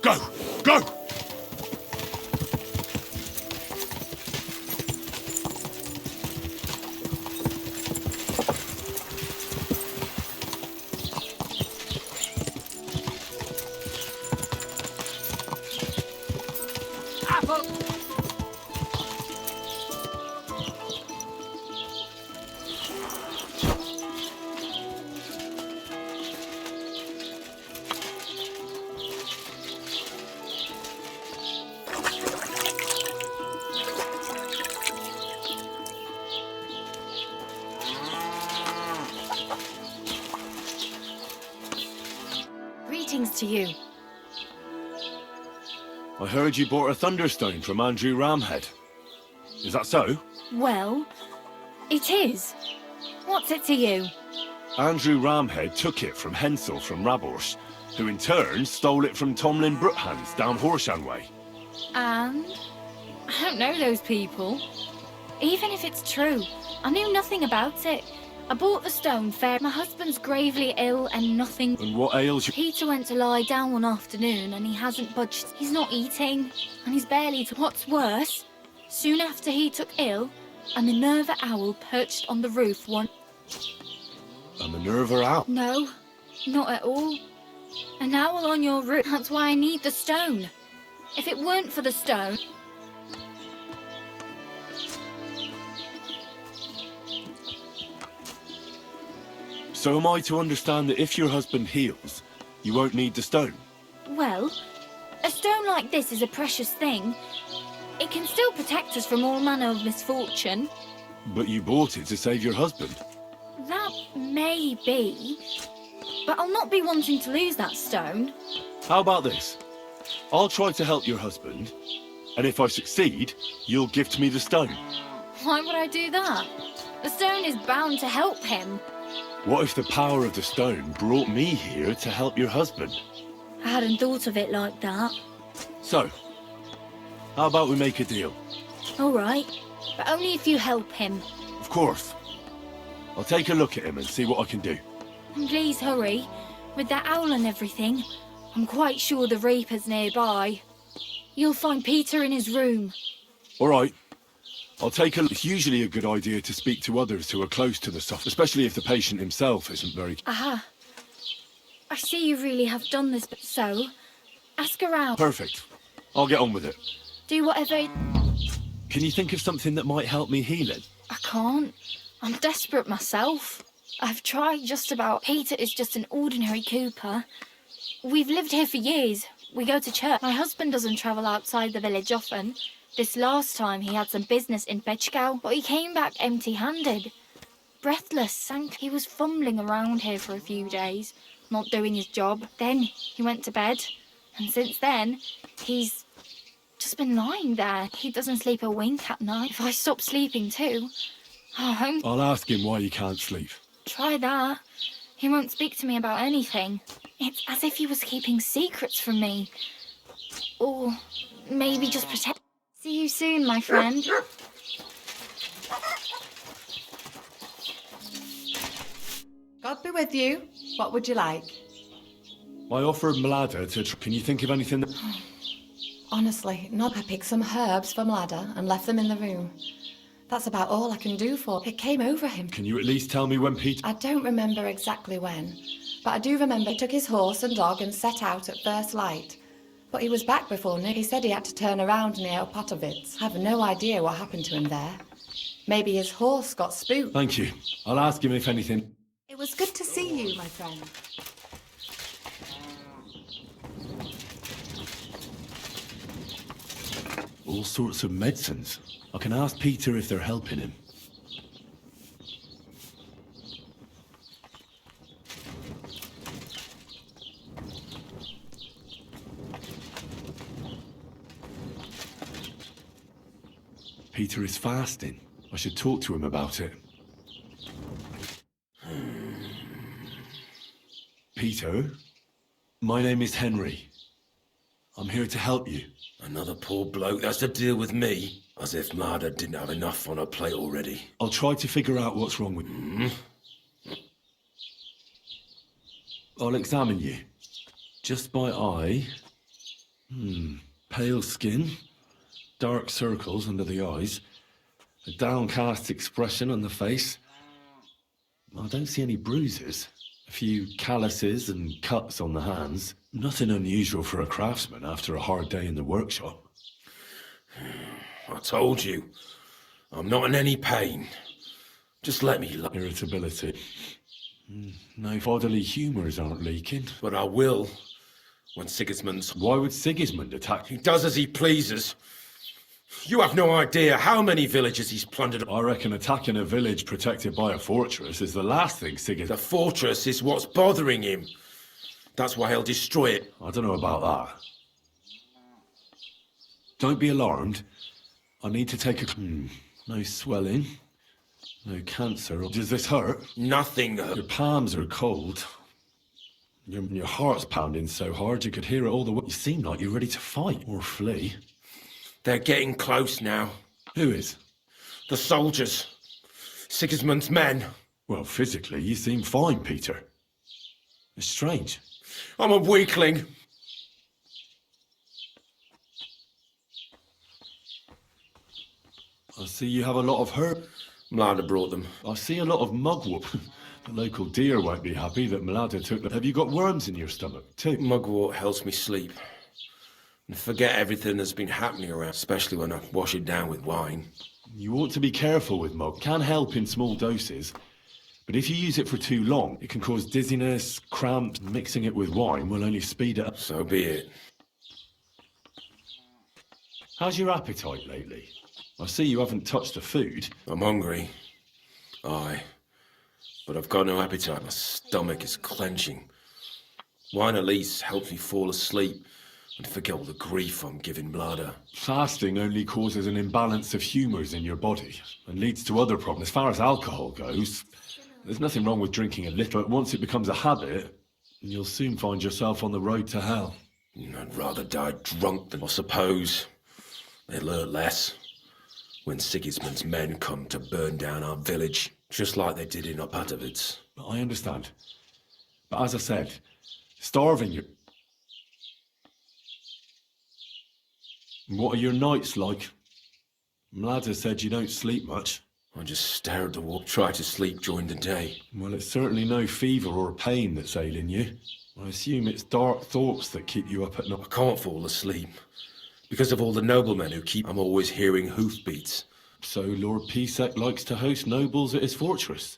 Go! Go! Apple! Greetings to you. I heard you bought a Thunderstone from Andrew Ramhead. Is that so? Well, it is. What's it to you? Andrew Ramhead took it from Hensel from Rabors, who in turn stole it from Tomlin Brookhans down Horshan way. And? I don't know those people. Even if it's true, I knew nothing about it. I bought the stone fair. My husband's gravely ill and nothing. And what ails you? Peter went to lie down one afternoon and he hasn't budged. He's not eating and he's barely... What's worse, soon after he took ill, a Minerva owl perched on the roof one... A Minerva owl? No, not at all. An owl on your roof. That's why I need the stone. If it weren't for the stone... So am I to understand that if your husband heals, you won't need the stone? Well, a stone like this is a precious thing. It can still protect us from all manner of misfortune. But you bought it to save your husband. That may be, but I'll not be wanting to lose that stone. How about this? I'll try to help your husband, and if I succeed, you'll gift me the stone. Why would I do that? The stone is bound to help him. What if the power of the stone brought me here to help your husband? I hadn't thought of it like that. So, how about we make a deal? All right, but only if you help him. Of course. I'll take a look at him and see what I can do. And please hurry. With that owl and everything, I'm quite sure the Reaper's nearby. You'll find Peter in his room. All right. I'll take a look. It's usually a good idea to speak to others who are close to the stuff, especially if the patient himself isn't very... Aha. I see you really have done this, but so, ask around. Perfect. I'll get on with it. Do whatever... Can you think of something that might help me heal it? I can't. I'm desperate myself. I've tried just about. Peter is just an ordinary cooper. We've lived here for years. We go to church. My husband doesn't travel outside the village often. This last time he had some business in Pechgau, but he came back empty-handed. Breathless, and he was fumbling around here for a few days, not doing his job. Then he went to bed, and since then, he's just been lying there. He doesn't sleep a wink at night. If I stop sleeping too, I'll ask him why he can't sleep. try that. He won't speak to me about anything. It's as if he was keeping secrets from me. Or maybe just protect... See you soon, my friend. God be with you. What would you like? I offered Mlada to... Can you think of anything that... Honestly, not. I picked some herbs from ladder and left them in the room. That's about all I can do for... It came over him. Can you at least tell me when Peter... I don't remember exactly when, but I do remember he took his horse and dog and set out at first light. But he was back before noon. He said he had to turn around near Opatovitz. I have no idea what happened to him there. Maybe his horse got spooked. Thank you. I'll ask him if anything... It was good to see you, my friend. All sorts of medicines. I can ask Peter if they're helping him. Peter is fasting. I should talk to him about it. Peter, my name is Henry. I'm here to help you. Another poor bloke that's to deal with me. As if Marder didn't have enough on her plate already. I'll try to figure out what's wrong with you. I'll examine you. Just by eye. Pale skin. Dark circles under the eyes. A downcast expression on the face. I don't see any bruises. A few calluses and cuts on the hands. Nothing unusual for a craftsman after a hard day in the workshop. I told you. I'm not in any pain. Just let me look. Irritability. No bodily humours aren't leaking. But I will. When Sigismund's... Why would Sigismund attack you? He does as he pleases. You have no idea how many villages he's plundered. I reckon attacking a village protected by a fortress is the last thing Sigismund... The fortress is what's bothering him. That's why he'll destroy it. I don't know about that. Don't be alarmed. I need to take a... No swelling. No cancer. Does this hurt? Nothing. Your palms are cold. Your heart's pounding so hard you could hear it all the way. You seem like you're ready to fight or flee. They're getting close now. Who is? The soldiers. Sigismund's men. Well, physically, you seem fine, Peter. It's strange. I'm a weakling. I see you have a lot of herb. Mlada brought them. I see a lot of mugwort. The local deer won't be happy that Mlada took them. Have you got worms in your stomach, too? Mugwort helps me sleep. And forget everything that's been happening around, especially when I wash it down with wine. You ought to be careful with mug. Can help in small doses. But if you use it for too long, it can cause dizziness, cramps. Mixing it with wine will only speed it up. So be it. How's your appetite lately? I see you haven't touched the food. I'm hungry. Aye. But I've got no appetite. My stomach is clenching. Wine at least helps me fall asleep and forget all the grief I'm giving Mlada. Fasting only causes an imbalance of humours in your body and leads to other problems. As far as alcohol goes, there's nothing wrong with drinking a little, but once it becomes a habit, you'll soon find yourself on the road to hell. I'd rather die drunk than... I suppose they'll learn less when Sigismund's men come to burn down our village, just like they did in Opatovitz. I understand. But as I said, starving you... What are your nights like? Mlada said you don't sleep much. I just stare at the wall, try to sleep during the day. Well, it's certainly no fever or pain that's ailing you. I assume it's dark thoughts that keep you up at night. I can't fall asleep. Because of all the noblemen who keep... I'm always hearing hoofbeats. So Lord Pisek likes to host nobles at his fortress.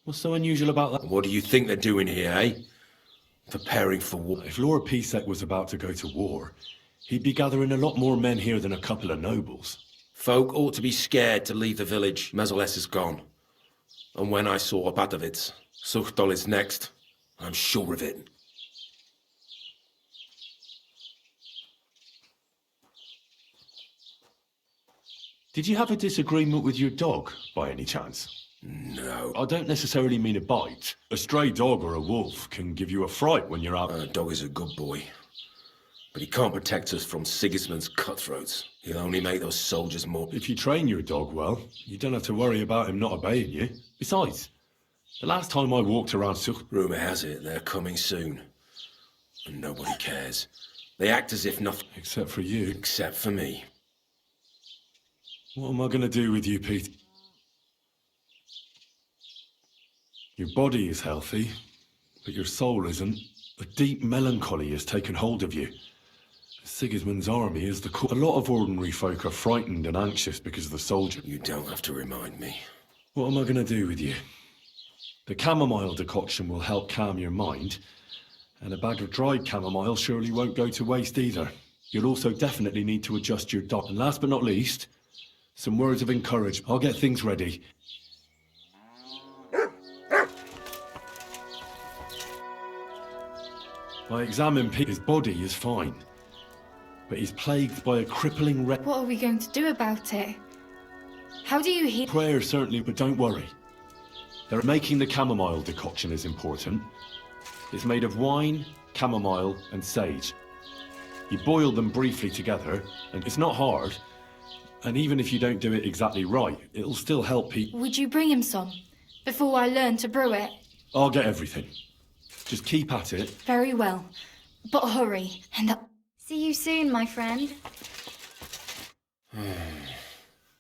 What's so unusual about that? What do you think they're doing here, eh? Preparing for war. If Lord Pisek was about to go to war, he'd be gathering a lot more men here than a couple of nobles. Folk ought to be scared to leave the village. Mezoles is gone. And when I saw Opatovitz, Suchtol is next. I'm sure of it. Did you have a disagreement with your dog, by any chance? No. I don't necessarily mean a bite. A stray dog or a wolf can give you a fright when you're out. Our dog is a good boy. But he can't protect us from Sigismund's cutthroats. He'll only make those soldiers more... If you train your dog well, you don't have to worry about him not obeying you. Besides, the last time I walked around Rumour has it they're coming soon. And nobody cares. They act as if nothing... Except for you. Except for me. What am I going to do with you, Pete? Your body is healthy, but your soul isn't. A deep melancholy has taken hold of you. Sigismund's army is the core. A lot of ordinary folk are frightened and anxious because of the soldier. You don't have to remind me. What am I going to do with you? The chamomile decoction will help calm your mind, and a bag of dried chamomile surely won't go to waste either. You'll also definitely need to adjust your diet. And last but not least, some words of encouragement. I'll get things ready. I examined Peter's body is fine, but he's plagued by a crippling What are we going to do about it? How do you heal? prayer, certainly, but don't worry. They're making the chamomile decoction is important. It's made of wine, chamomile, and sage. You boil them briefly together, and it's not hard. And even if you don't do it exactly right, it'll still help people. Would you bring him some before I learn to brew it? I'll get everything. Just keep at it. Very well, but hurry. And see you soon, my friend.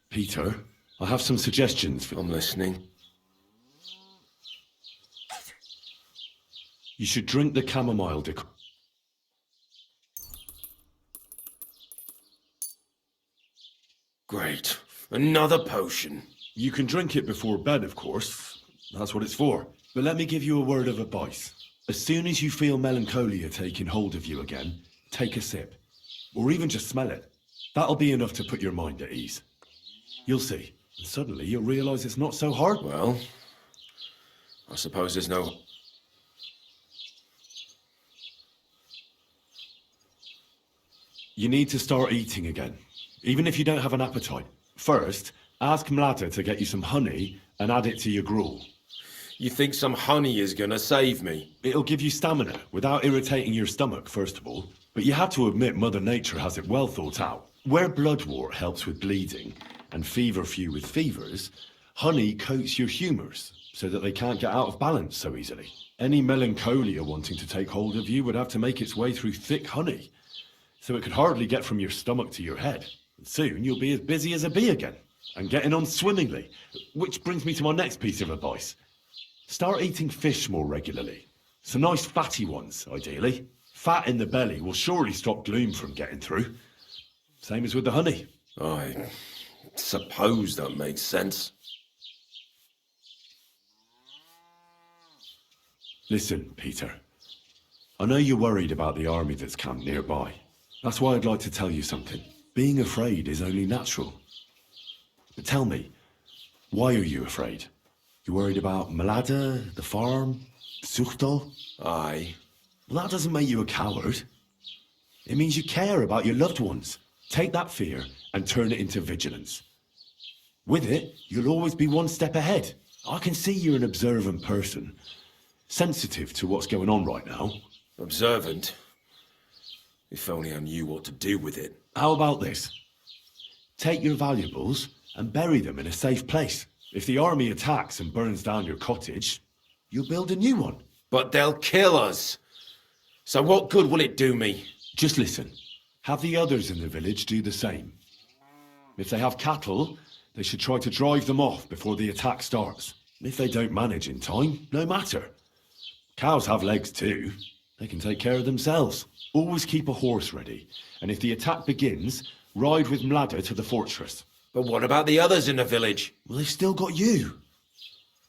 Peter, I have some suggestions for... I'm listening. You should drink the chamomile decoction. Great. Another potion. You can drink it before bed, of course. That's what it's for. But let me give you a word of advice. As soon as you feel melancholia taking hold of you again, take a sip. Or even just smell it. That'll be enough to put your mind at ease. You'll see. And suddenly you'll realise it's not so hard. Well, I suppose there's no... You need to start eating again. Even if you don't have an appetite. First, ask Mlada to get you some honey and add it to your gruel. You think some honey is gonna save me? It'll give you stamina without irritating your stomach, first of all. But you have to admit Mother Nature has it well thought out. Where bloodwort helps with bleeding and feverfew with fevers, honey coats your humours so that they can't get out of balance so easily. Any melancholia wanting to take hold of you would have to make its way through thick honey, so it could hardly get from your stomach to your head. And soon you'll be as busy as a bee again, and getting on swimmingly. Which brings me to my next piece of advice. Start eating fish more regularly. Some nice fatty ones, ideally. Fat in the belly will surely stop gloom from getting through. Same as with the honey. I suppose that makes sense. Listen, Peter. I know you're worried about the army that's camped nearby. That's why I'd like to tell you something. Being afraid is only natural. But tell me, why are you afraid? You worried about Mlada, the farm, Zuchtal? Aye. Well, that doesn't make you a coward. It means you care about your loved ones. Take that fear and turn it into vigilance. With it, you'll always be one step ahead. I can see you're an observant person, sensitive to what's going on right now. Observant? If only I knew what to do with it. How about this? Take your valuables and bury them in a safe place. If the army attacks and burns down your cottage, you'll build a new one. But they'll kill us. So what good will it do me? Just listen. Have the others in the village do the same. If they have cattle, they should try to drive them off before the attack starts. If they don't manage in time, no matter. Cows have legs too. They can take care of themselves. Always keep a horse ready. And if the attack begins, ride with Mlada to the fortress. But what about the others in the village? Well, they've still got you.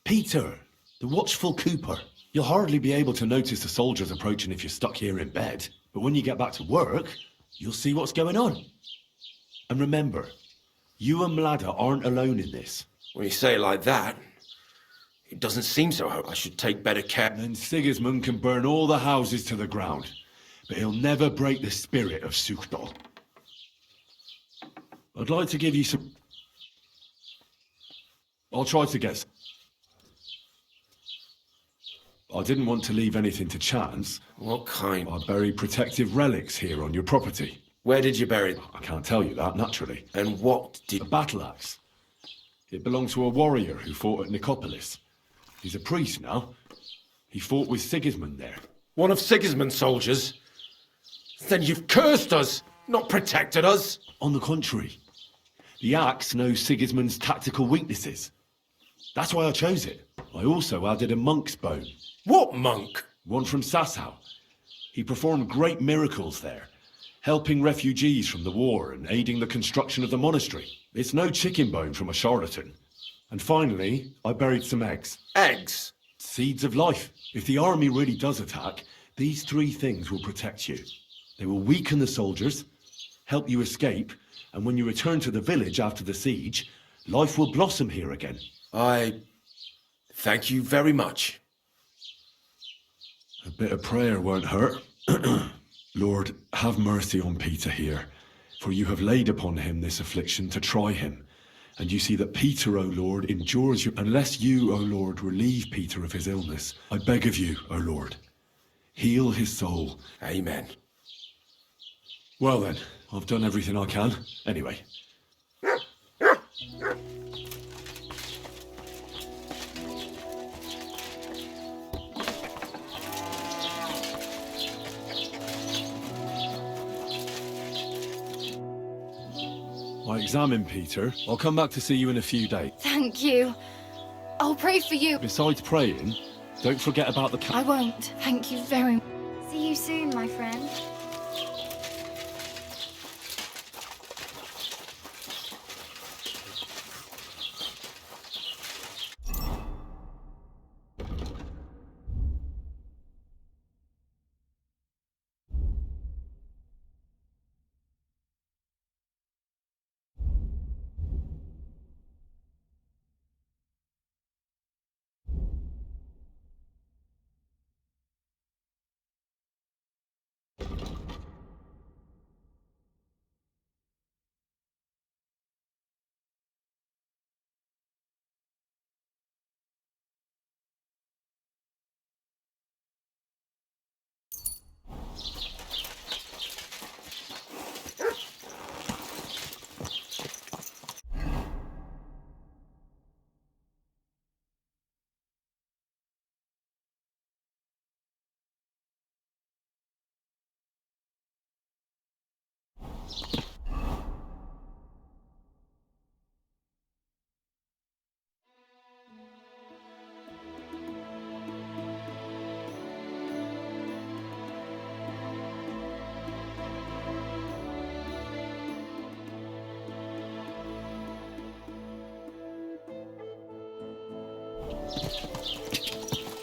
Peter, the watchful Cooper. You'll hardly be able to notice the soldiers approaching if you're stuck here in bed. But when you get back to work, you'll see what's going on. And remember, you and Mlada aren't alone in this. When you say it like that, it doesn't seem so. I should take better care. Then Sigismund can burn all the houses to the ground, but he'll never break the spirit of Zuchtal. I'd like to give you some... I'll try to guess. I didn't want to leave anything to chance. What kind? I buried protective relics here on your property. Where did you bury them? I can't tell you that, naturally. And what did... A battle axe. It belonged to a warrior who fought at Nicopolis. He's a priest now. He fought with Sigismund there. One of Sigismund's soldiers? Then you've cursed us, not protected us. On the contrary. The axe knows Sigismund's tactical weaknesses. That's why I chose it. I also added a monk's bone. What monk? One from Sassau. He performed great miracles there, helping refugees from the war and aiding the construction of the monastery. It's no chicken bone from a charlatan. And finally, I buried some eggs. Eggs? Seeds of life. If the army really does attack, these three things will protect you. They will weaken the soldiers, help you escape, and when you return to the village after the siege, life will blossom here again. I thank you very much. A bit of prayer won't hurt. Lord, have mercy on Peter here. For you have laid upon him this affliction to try him. And you see that Peter, O Lord, endures you. Unless you, O Lord, relieve Peter of his illness, I beg of you, O Lord, heal his soul. Amen. Well then, I've done everything I can. Anyway. I examine Peter. I'll come back to see you in a few days. Thank you. I'll pray for you. Besides praying, don't forget about the I won't. Thank you very much. See you soon, my friend.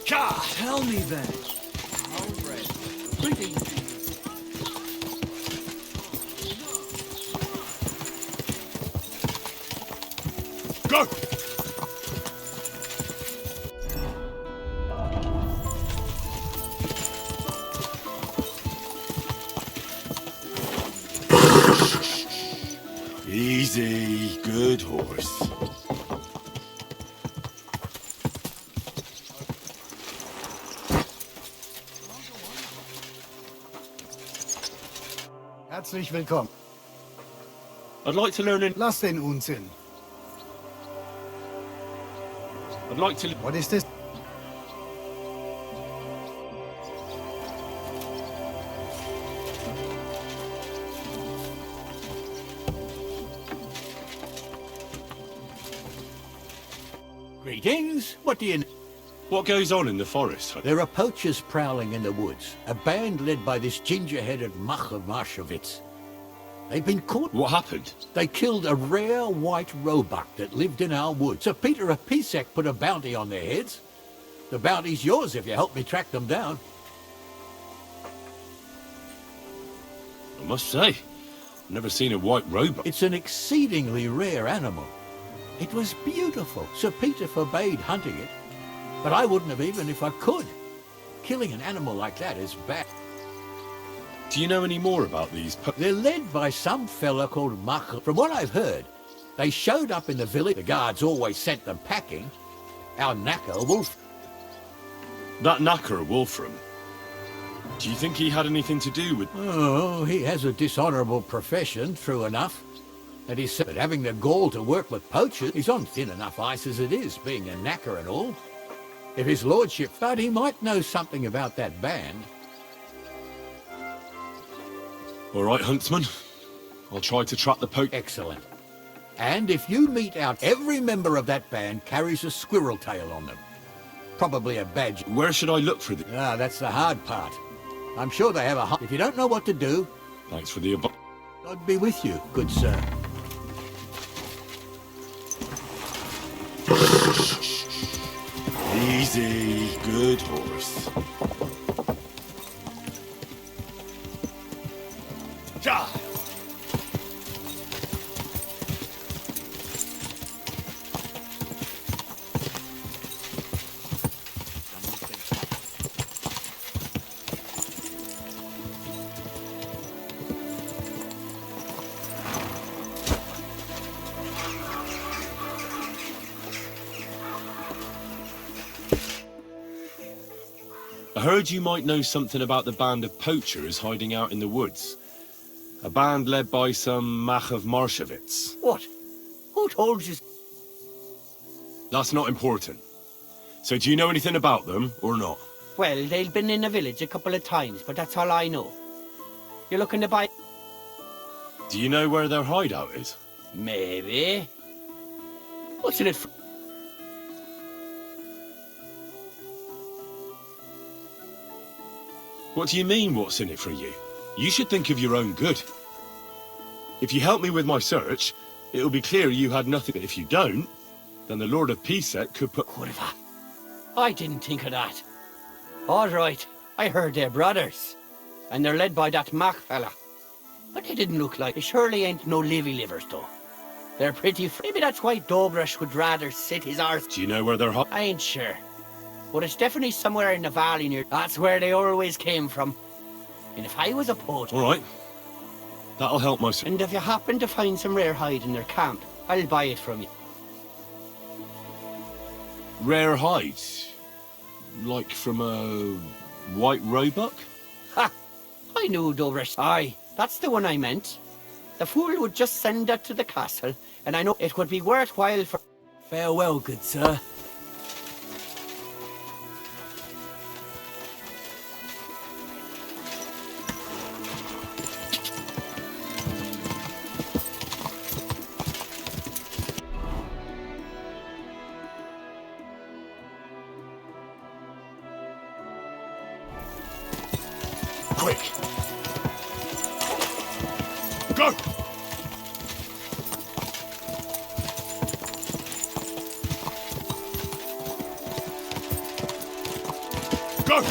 God, tell me then. Go! Easy, good horse. Herzlich willkommen. I'd like to learn in... Lass den Unsinn. I'd like to... What is this? Greetings. What do you... What goes on in the forest? There are poachers prowling in the woods. A band led by this ginger-headed Macher Marshowitz. They've been caught. What happened? They killed a rare white roebuck that lived in our woods. Sir Peter of Pisek put a bounty on their heads. The bounty's yours if you help me track them down. I must say, I've never seen a white roebuck. It's an exceedingly rare animal. It was beautiful. Sir Peter forbade hunting it, but I wouldn't have even if I could. Killing an animal like that is bad. Do you know any more about these? They're led by some fella called Macher. From what I've heard, they showed up in the village. The guards always sent them packing. Our knacker, Wolf. That knacker, Wolfram. Do you think he had anything to do with... Oh, he has a dishonourable profession, true enough. And he's but having the gall to work with poachers, he's on thin enough ice as it is, being a knacker and all. If his lordship thought he might know something about that band. All right, huntsman. I'll try to track the poach. Excellent. And if you meet out, every member of that band carries a squirrel tail on them. Probably a badge. Where should I look for the... Ah, that's the hard part. I'm sure they have a... If you don't know what to do... Thanks for the... God be with you, good sir. Easy, good horse. Ja! I heard you might know something about the band of poachers hiding out in the woods. A band led by some Mach of Marshevitz. What? Who told you? That's not important. So do you know anything about them, or not? Well, they've been in the village a couple of times, but that's all I know. You're looking to buy... Do you know where their hideout is? Maybe. What's in it for? What do you mean, what's in it for you? You should think of your own good. If you help me with my search, it'll be clear you had nothing. But if you don't, then the Lord of Pisek could put... Whatever. I didn't think of that. All right, I heard they're brothers. And they're led by that Mach fella. But they didn't look like... They surely ain't no livy livers, though. They're pretty... Maybe that's why Dobresh would rather sit his arse... Do you know where they're... I ain't sure. But it's definitely somewhere in the valley near... That's where they always came from. And if I was a poacher... All right. That'll help my... And if you happen to find some rare hide in their camp, I'll buy it from you. Rare hide? Like from a white roebuck? Ha! I knew Dobresh. Aye, that's the one I meant. The fool would just send that to the castle, and I know it would be worthwhile for... Farewell, good sir. Quick! Go! Go!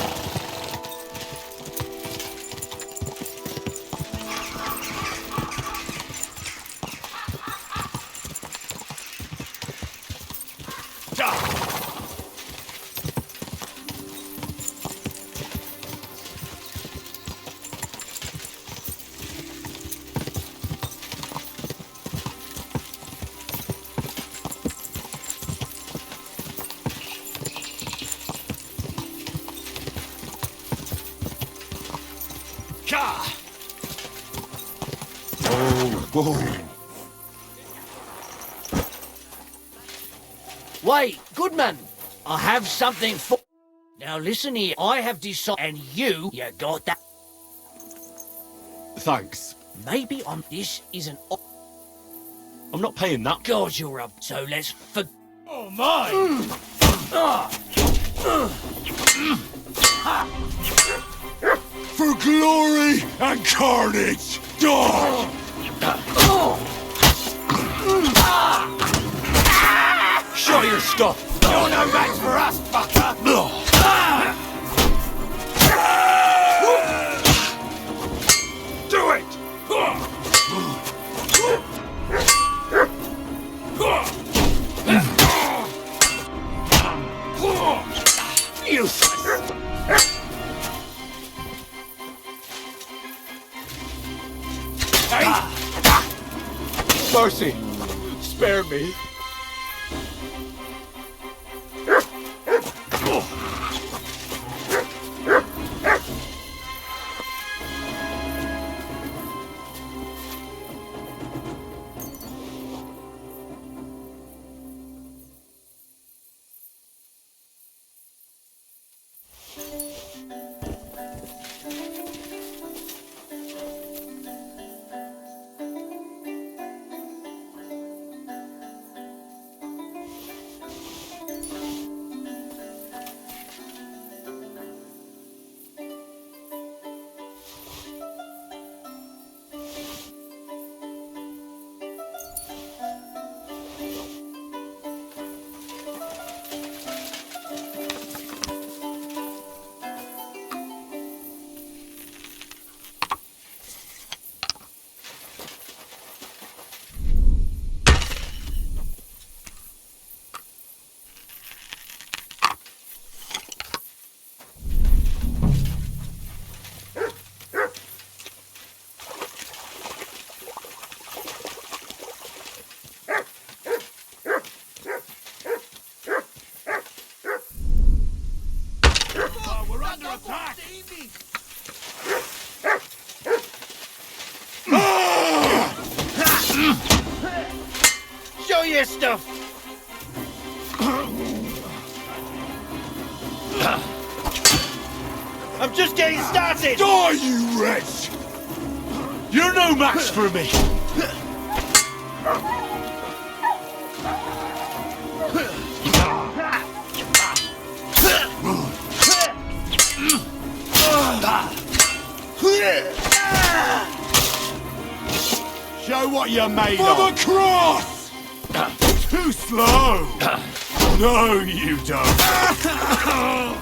Wait, Goodman, I have something for... Now listen here, I have decided, and you got that. Thanks. Maybe on this is an... I'm not paying that. God, you're up, so let's for... Oh my! For glory and carnage, die! Show your stuff! You're no match for us, fucker! Do it! Useless! Mercy! Spare me! show you stuff. I'm just getting started. Die, you wretch! You're no match for me! Show what you're made For of. the cross! Too slow. No, you don't.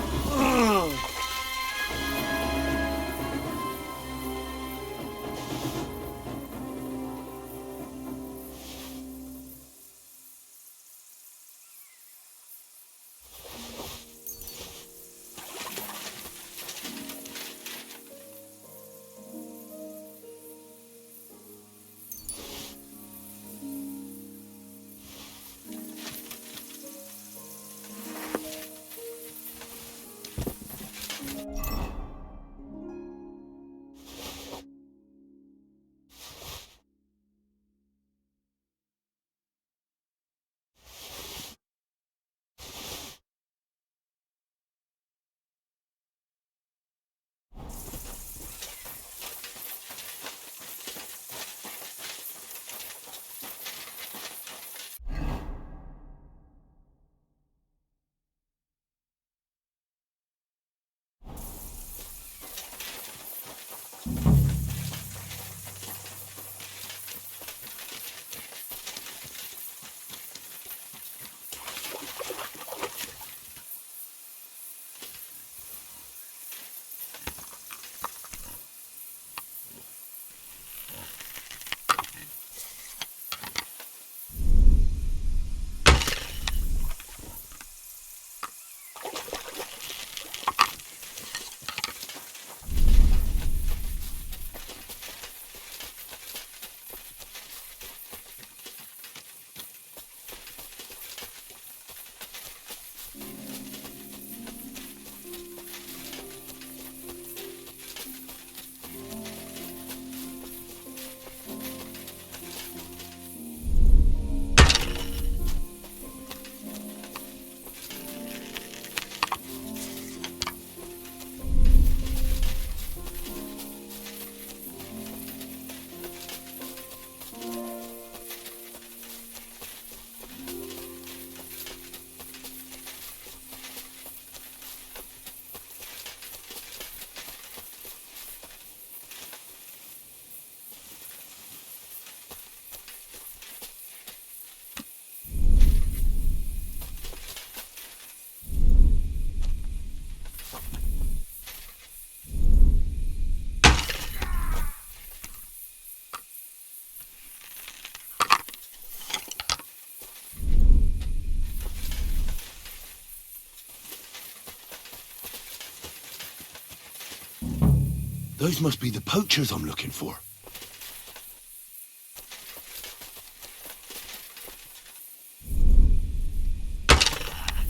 Those must be the poachers I'm looking for.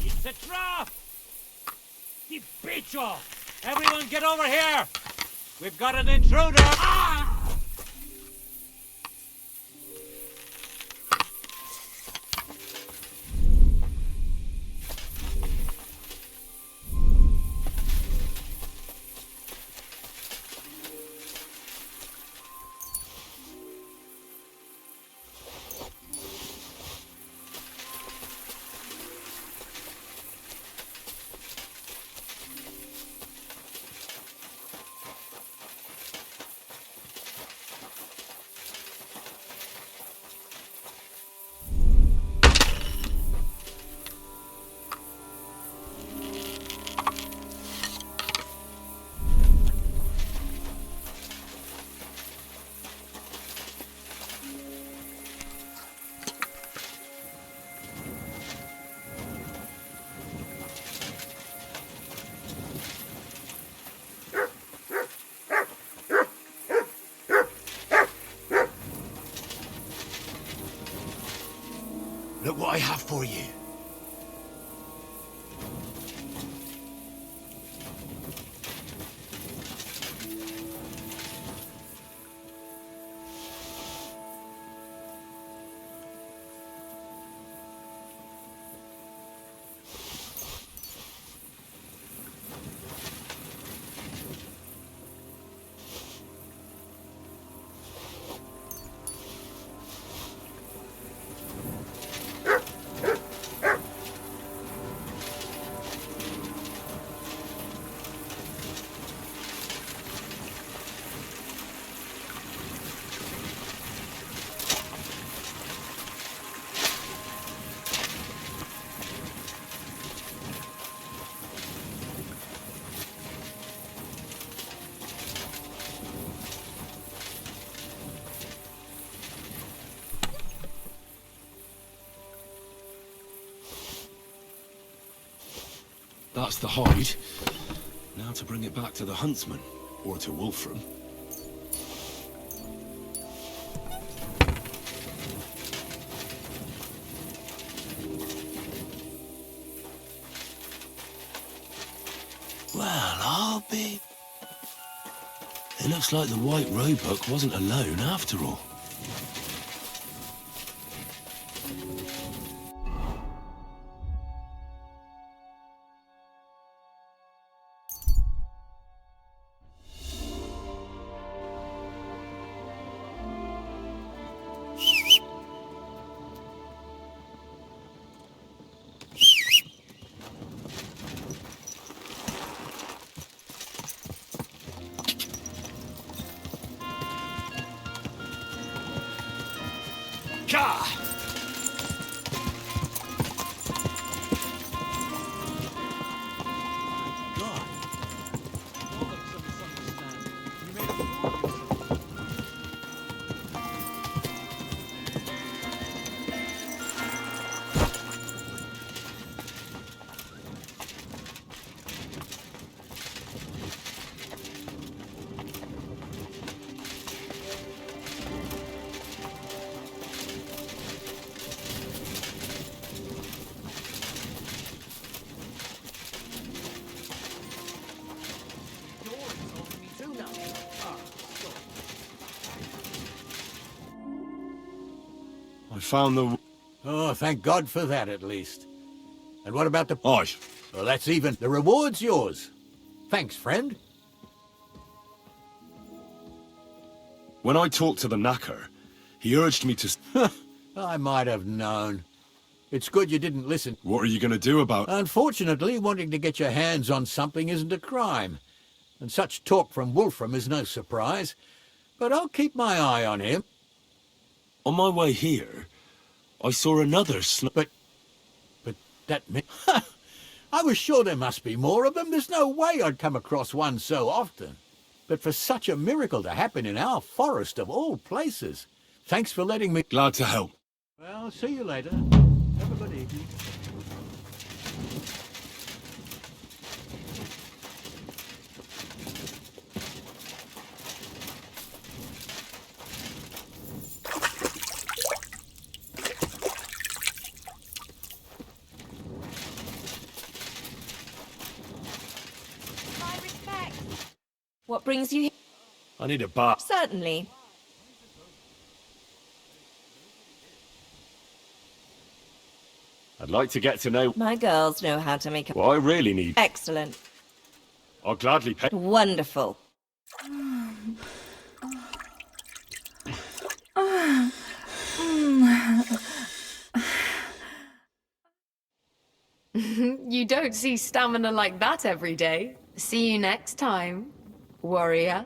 It's a trap! You bitch off! Everyone get over here! We've got an intruder! Ah! Look what I have for you. That's the hide. Now to bring it back to the huntsman, or to Wolfram. Well, I'll be... It looks like the White Roebuck wasn't alone after all. Ka! I found the... Oh, thank God for that, at least. And what about the... Aye. Well, that's even. The reward's yours. Thanks, friend. When I talked to the knacker, he urged me to... I might have known. It's good you didn't listen. What are you going to do about... Unfortunately, wanting to get your hands on something isn't a crime. And such talk from Wolfram is no surprise. But I'll keep my eye on him. On my way here, I saw another But that... I was sure there must be more of them. There's no way I'd come across one so often. But for such a miracle to happen in our forest of all places. Thanks for letting me... Glad to help. Well, see you later. Have a good evening. What brings you here? I need a bath. Certainly. I'd like to get to know... My girls know how to make a... What I really need. Excellent. I'll gladly pay... Wonderful. You don't see stamina like that every day. See you next time, warrior.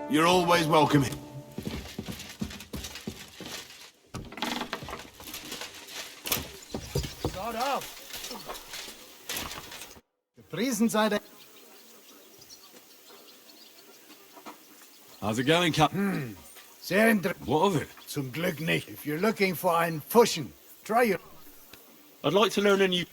You're always welcome. Start up. Gepriesen sei der... How's it going, Captain? Sehr interessant. What of it? Zum Glück nicht. If you're looking for einen Fuschen, try your... I'd like to learn a new...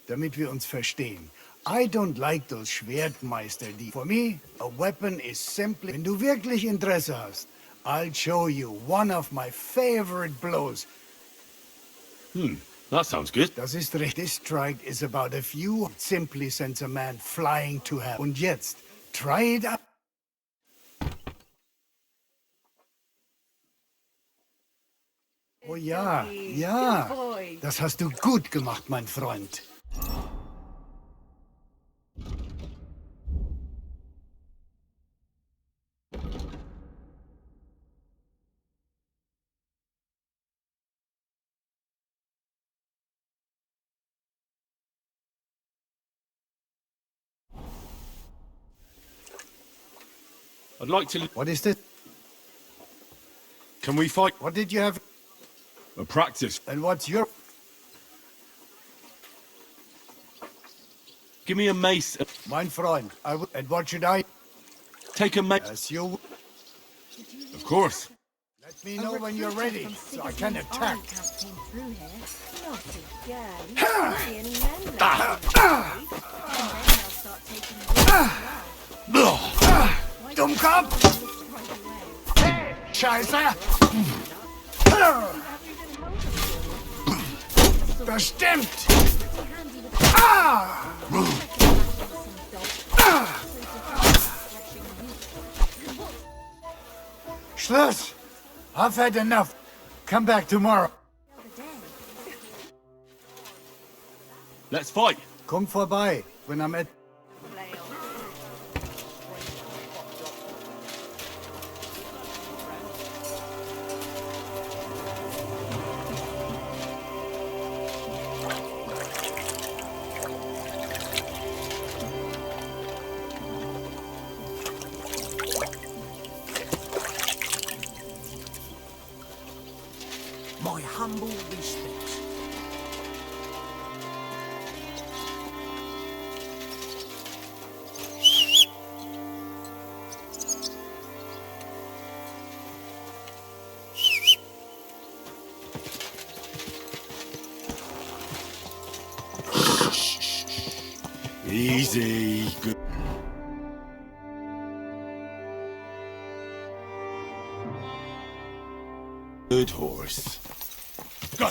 Damit wir uns verstehen. I don't like those Schwertmeister, die... For me, a weapon is simply... Wenn du wirklich Interesse hast, I'll show you one of my favorite blows. That sounds good. Das ist richtig. This strike is about a few. It simply sends a man flying to hell. Und jetzt, try it out. Oh ja, ja. Das hast du gut gemacht, mein Freund. I'd like to... What is this? Can we fight? What did you have? A practice. And what's your... Give me a mace. Mein Freund, I will... And what should I... Take a mace. As you... Of course. Let me know when you're ready, so I can attack. Dummkopf! Scheiße! Bestimmt! Schluss! I've had enough. Come back tomorrow. Let's fight. Komm vorbei, wenn am... My humble respects. Easy. Good. Good horse. Go.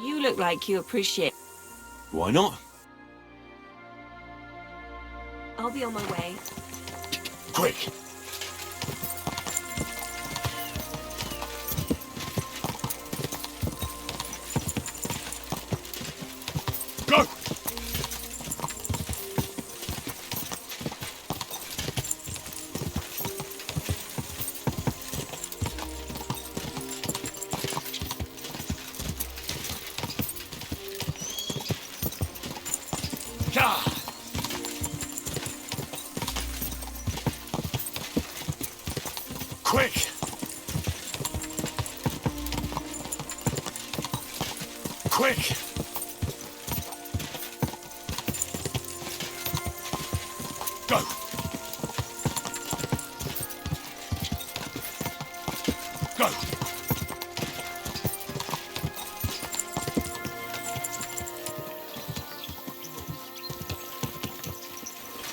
You look like you appreciate... Why not? I'll be on my way. Quick. Go. Quick! Quick! Go! Go!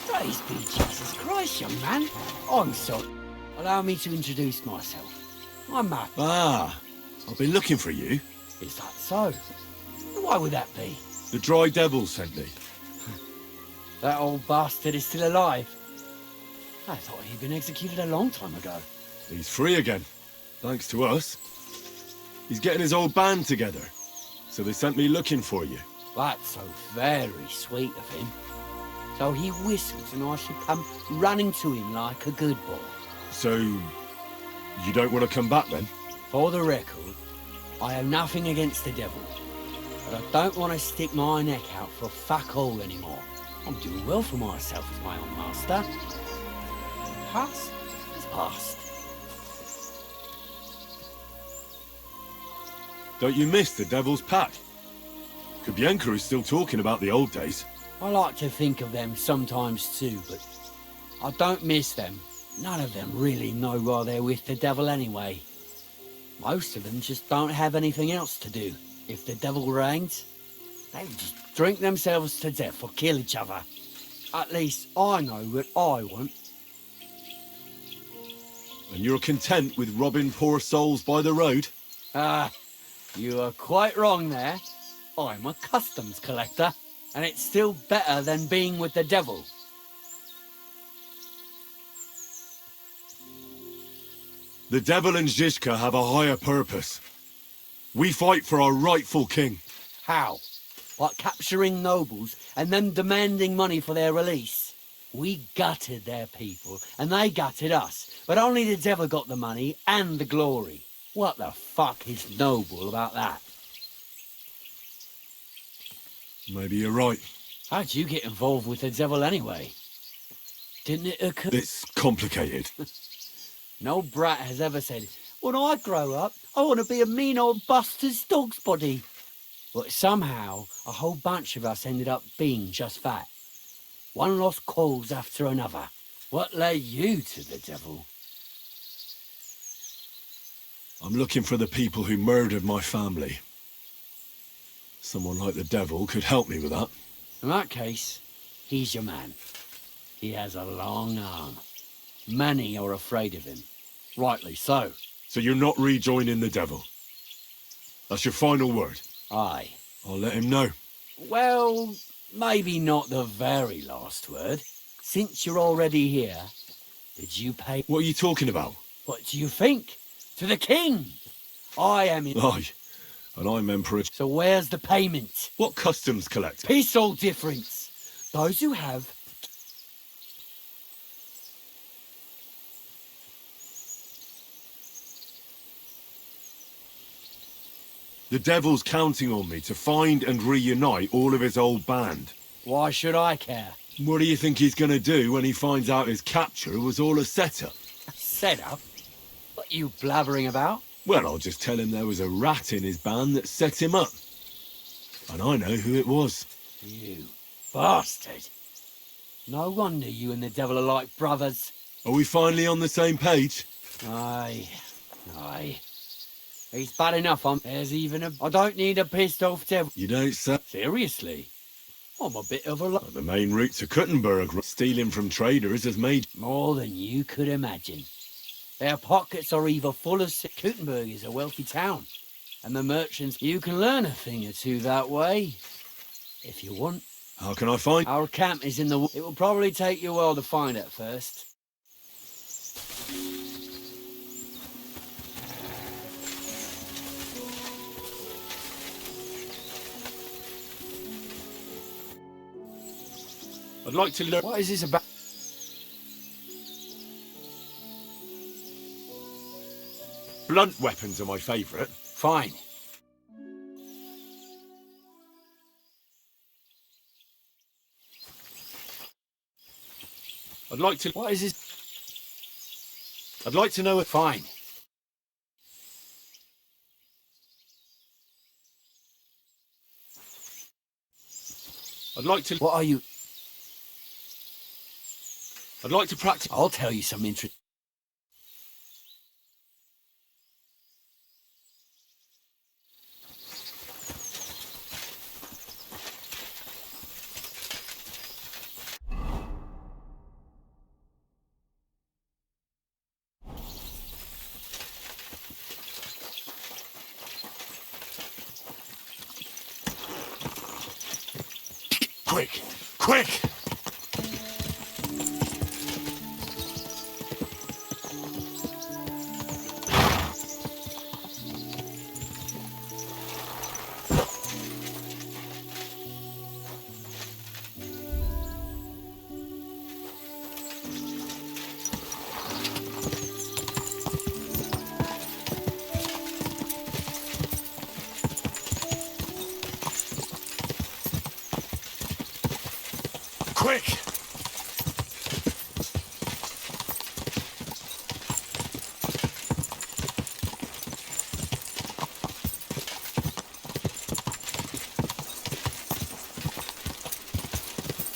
Praise be Jesus Christ, young man. I'm sorry. Allow me to introduce myself. I'm Matt. Ah, I've been looking for you. Is that so? Why would that be? The Dry Devil sent me. That old bastard is still alive. I thought he'd been executed a long time ago. He's free again, thanks to us. He's getting his old band together, so they sent me looking for you. That's so very sweet of him. So he whistles and I should come running to him like a good boy. So, you don't want to come back then? For the record, I have nothing against the devil, but I don't want to stick my neck out for fuck all anymore. I'm doing well for myself as my own master. Past is past. Don't you miss the Devil's Pack? Kubienka is still talking about the old days. I like to think of them sometimes too, but I don't miss them. None of them really know why they're with the devil anyway. Most of them just don't have anything else to do. If the devil reigns, they just drink themselves to death or kill each other. At least I know what I want. And you're content with robbing poor souls by the road? You are quite wrong there. I'm a customs collector, and it's still better than being with the devil. The devil and Zizka have a higher purpose. We fight for our rightful king. How? Like capturing nobles and then demanding money for their release? We gutted their people, and they gutted us, but only the devil got the money and the glory. What the fuck is noble about that? Maybe you're right. How'd you get involved with the devil anyway? Didn't it occur? It's complicated. No brat has ever said, when I grow up, I want to be a mean old bastard's dog's body. But somehow, a whole bunch of us ended up being just that. One lost cause after another. What led you to the devil? I'm looking for the people who murdered my family. Someone like the devil could help me with that. In that case, he's your man. He has a long arm. Many are afraid of him. Rightly so. So you're not rejoining the devil? That's your final word? Aye. I'll let him know. Well, maybe not the very last word. Since you're already here, did you pay... What are you talking about? What do you think? To the king! I am in... Aye. And I'm Emperor... So where's the payment? What customs collect? Peace all difference. Those who have... The devil's counting on me to find and reunite all of his old band. Why should I care? What do you think he's gonna do when he finds out his capture was all a setup? A setup? What are you blabbering about? Well, I'll just tell him there was a rat in his band that set him up. And I know who it was. You bastard. No wonder you and the devil are like brothers. Are we finally on the same page? Aye. He's bad enough, there's even a... I don't need a pissed off devil. You don't say? Seriously? I'm a bit of a... The main route to Kuttenberg, stealing from traders, has made... More than you could imagine. Their pockets are either full of... Kuttenberg is a wealthy town. And the merchants... You can learn a thing or two that way. If you want. How can I find... Our camp is in the... It will probably take you a while to find it first. I'd like to learn... What is this about? Blunt weapons are my favourite. Fine. I'd like to... What is this? I'd like to know if... Fine. I'd like to... What are you... I'd like to practice... I'll tell you some interest... Quick! Quick! Quick!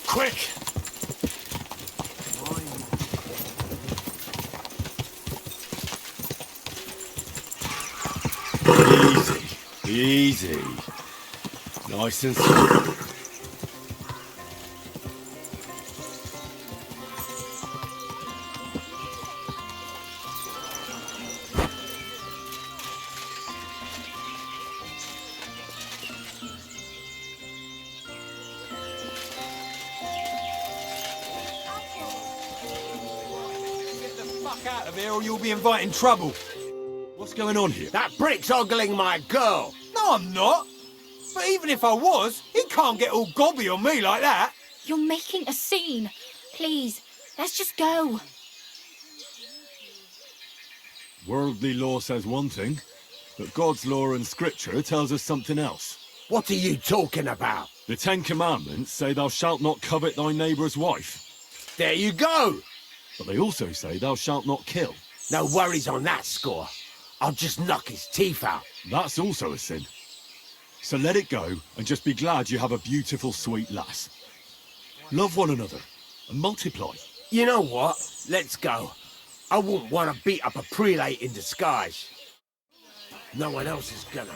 Quick! Easy. Nice and slow. Out of here or you'll be inviting trouble. What's going on here? That brick's ogling my girl. No, I'm not. But even if I was, he can't get all gobby on me like that. You're making a scene. Please, let's just go. Worldly law says one thing, but God's law and scripture tells us something else. What are you talking about? The Ten Commandments say thou shalt not covet thy neighbour's wife. There you go. But they also say thou shalt not kill. No worries on that score. I'll just knock his teeth out. That's also a sin. So let it go and just be glad you have a beautiful, sweet lass. Love one another and multiply. You know what? Let's go. I wouldn't want to beat up a prelate in disguise. No one else is gonna.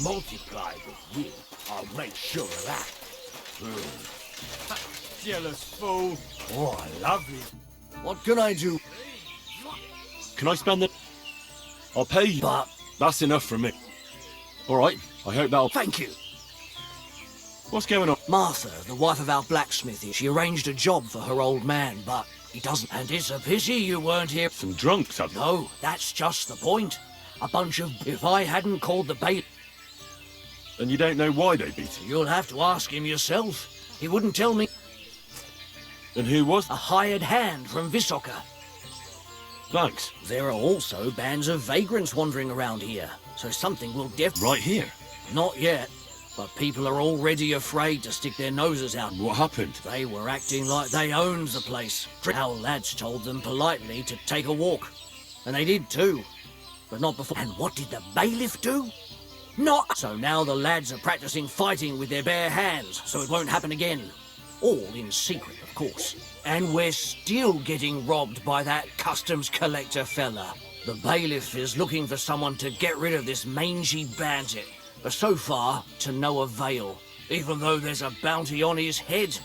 Multiply with you. I'll make sure of that. Jealous fool. Oh, lovely. What can I do? Can I spend the... I'll pay you. But... That's enough from me. All right, I hope that'll... Thank you. What's going on? Martha, the wife of our blacksmith, she arranged a job for her old man, but he doesn't. And it's a pity you weren't here. Some drunks, have you? No, that's just the point. A bunch of... If I hadn't called the bailiff... And you don't know why they beat him? You'll have to ask him yourself. He wouldn't tell me. And who was? A hired hand from Visoka. Thanks. There are also bands of vagrants wandering around here, so something will Right here? Not yet, but people are already afraid to stick their noses out. What happened? They were acting like they owned the place. Our lads told them politely to take a walk, and they did too, but not before. And what did the bailiff do? Not. So now the lads are practicing fighting with their bare hands, so it won't happen again. All in secret, of course. And we're still getting robbed by that customs collector fella. The bailiff is looking for someone to get rid of this mangy bandit, but so far, to no avail, even though there's a bounty on his head.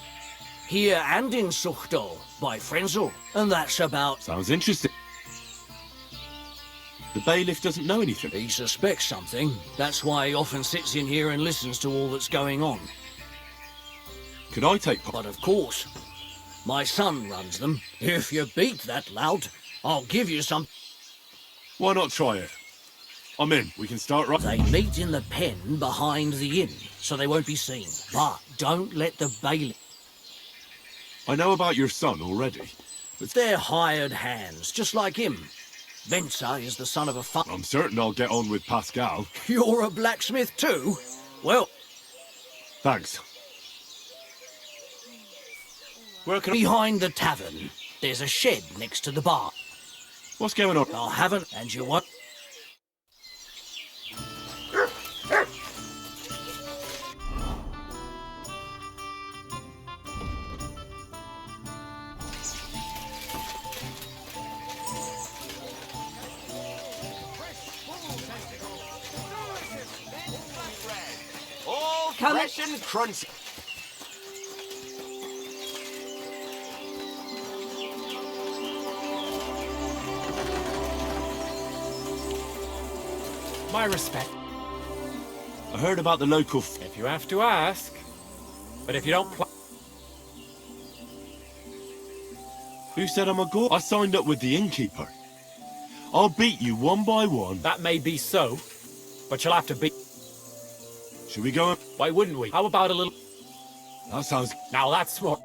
Here and in Suchtal, by Frenzel. And that's about... Sounds interesting. The bailiff doesn't know anything. He suspects something. That's why he often sits in here and listens to all that's going on. Could I take part? But of course. My son runs them. If you beat that lout, I'll give you some... Why not try it? I'm in. We can start right... They meet in the pen behind the inn, so they won't be seen. But don't let the bailiff... I know about your son already. But they're hired hands, just like him. Venza is the son of a I'm certain I'll get on with Pascal. You're a blacksmith too? Well... Thanks. Where can Behind the tavern, there's a shed next to the bar. What's going on? I haven't, and you what? All fresh and crunchy. My respect. I heard about the local... If you have to ask. But if you don't Who said I'm a go? I signed up with the innkeeper. I'll beat you one by one. That may be so, but you'll have to beat... Should we go? Why wouldn't we? How about a little... That sounds... Now that's smart.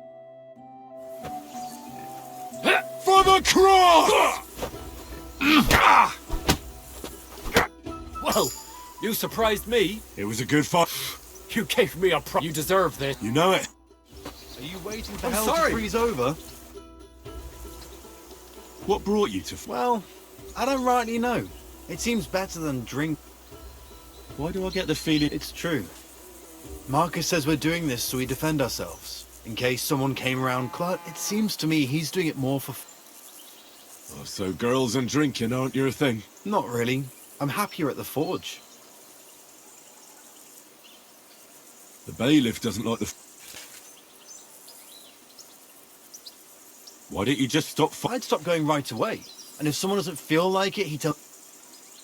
For the cross! Whoa! You surprised me. It was a good fight. You gave me a You deserve this. You know it. Are you waiting for hell to freeze over? What brought you to... Well, I don't rightly know. It seems better than drink. Why do I get the feeling... It's true. Marcus says we're doing this so we defend ourselves, in case someone came around. But it seems to me he's doing it more for... Oh, so girls and drinking aren't your thing? Not really. I'm happier at the forge. The bailiff doesn't like the... Why didn't you just stop... I'd stop going right away. And if someone doesn't feel like it, he tell...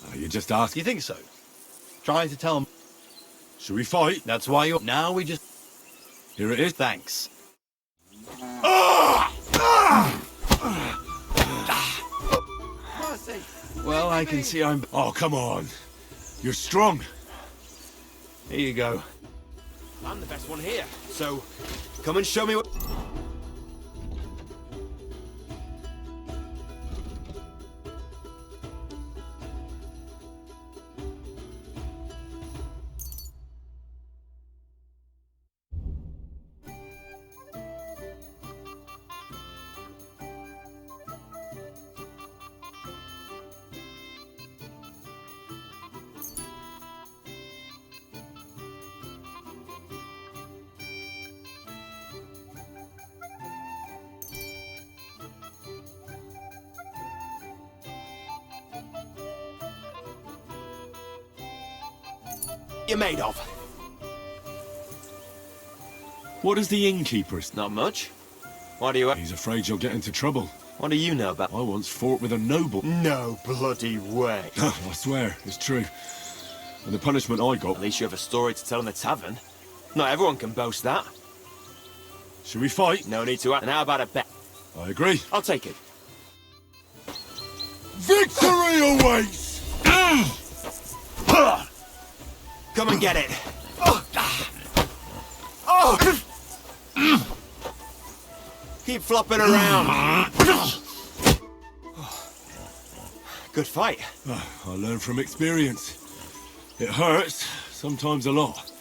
Oh, you just ask. You think so? Try to tell him. Should we fight? That's why you're... Now we just... Here it is. Thanks. Well, I can see I'm... Oh, come on. You're strong. Here you go. I'm the best one here, so come and show me what... you're made of. What does the innkeeper... Not much. Why do you... He's afraid you'll get into trouble. What do you know about... I once fought with a noble. No bloody way. I swear, it's true. And the punishment I got... At least you have a story to tell in the tavern. Not everyone can boast that. Should we fight? No need to ask. And how about a bet? I agree. I'll take it. Victory awaits! Come and get it. Keep flopping around. Good fight. I learned from experience. It hurts, sometimes a lot.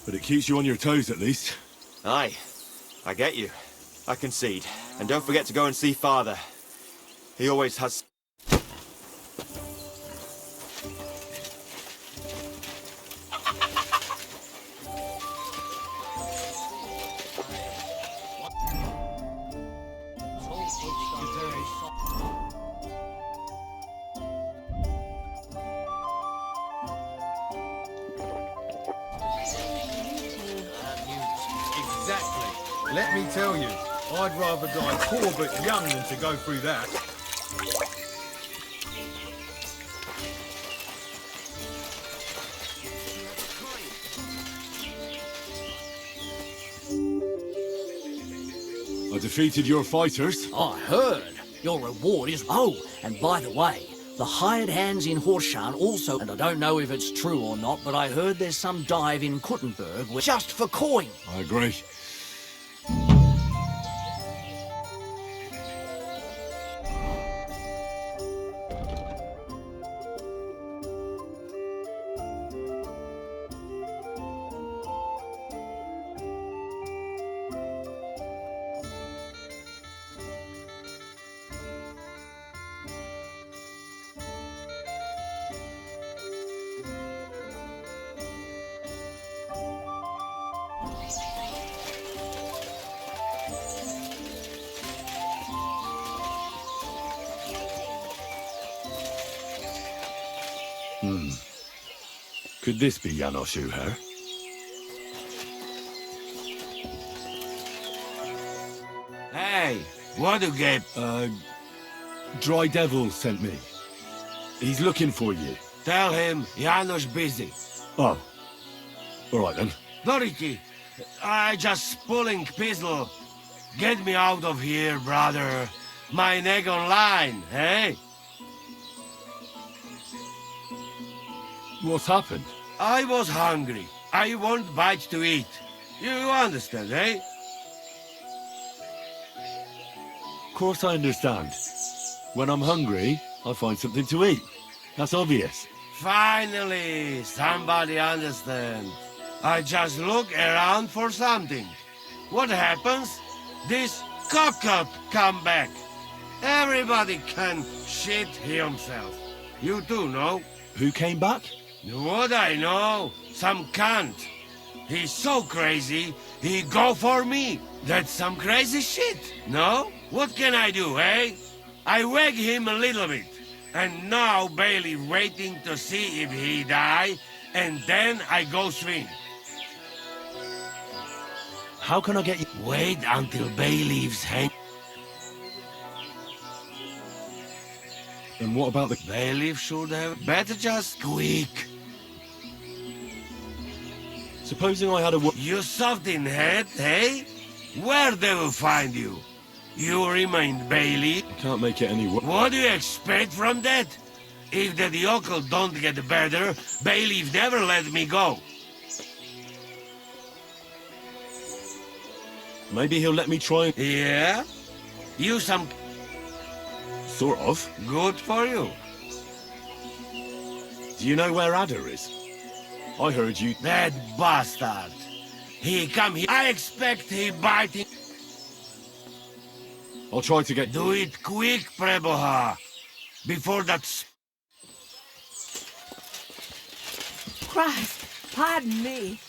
But it keeps you on your toes at least. Aye, I get you. I concede. And don't forget to go and see Father. He always has... Exactly. Let me tell you, I'd rather die poor but young than to go through that. I defeated your fighters. I heard. Your reward is... Oh, and by the way, the hired hands in Horshan also... And I don't know if it's true or not, but I heard there's some dive in Kuttenberg just for coin. I agree. Could this be Janos Uher? Hey, what do you get? Dry Devil sent me. He's looking for you. Tell him Janos busy. Oh. All right then. Dorothy, I just pulling pistol. Get me out of here, brother. My neck on line, hey? What's happened? I was hungry. I want bites to eat. You understand, eh? Of course I understand. When I'm hungry, I find something to eat. That's obvious. Finally, somebody understands. I just look around for something. What happens? This cock-up come back. Everybody can shit himself. You too, no? Who came back? What I know? Some cunt. He's so crazy, he go for me. That's some crazy shit, no? What can I do, eh? I wag him a little bit. And now Bailey waiting to see if he die, and then I go swing. How can I get you? Wait until Bailey's hang. And what about the... Bailiff should have better just squeak. Supposing I had a... You soft in head, eh? Where they will find you? You remain Bailey. I can't make it any worse. What do you expect from that? If the yokel don't get better, Bailiff never let me go. Maybe he'll let me try... Yeah? You some... Sort of. Good for you. Do you know where Ada is? I heard you... That bastard. He come here. I expect he biting. I'll try to get... Do it quick, Preboha. Before that... Christ, pardon me.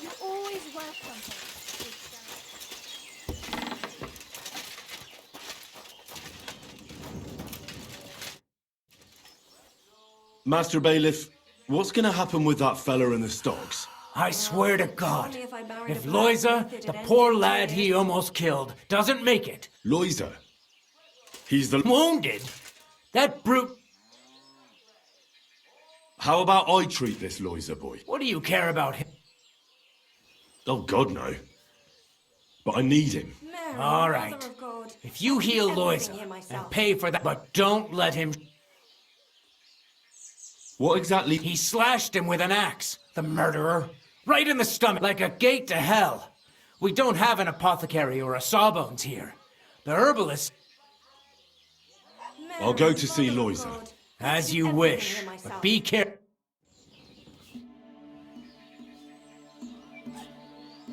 You're always welcome. Master Bailiff, what's gonna happen with that fella in the stocks? I swear to God, if Loiza, the poor lad he almost killed, doesn't make it... Loiza? He's the... Wounded? That brute... How about I treat this Loiza boy? What do you care about him? Oh, God, no. But I need him. All right. If you heal Loiza and pay for that, but don't let him... What exactly? He slashed him with an axe, the murderer. Right in the stomach, like a gate to hell. We don't have an apothecary or a sawbones here. The herbalist... I'll go to see Loiza. As you wish, but be careful.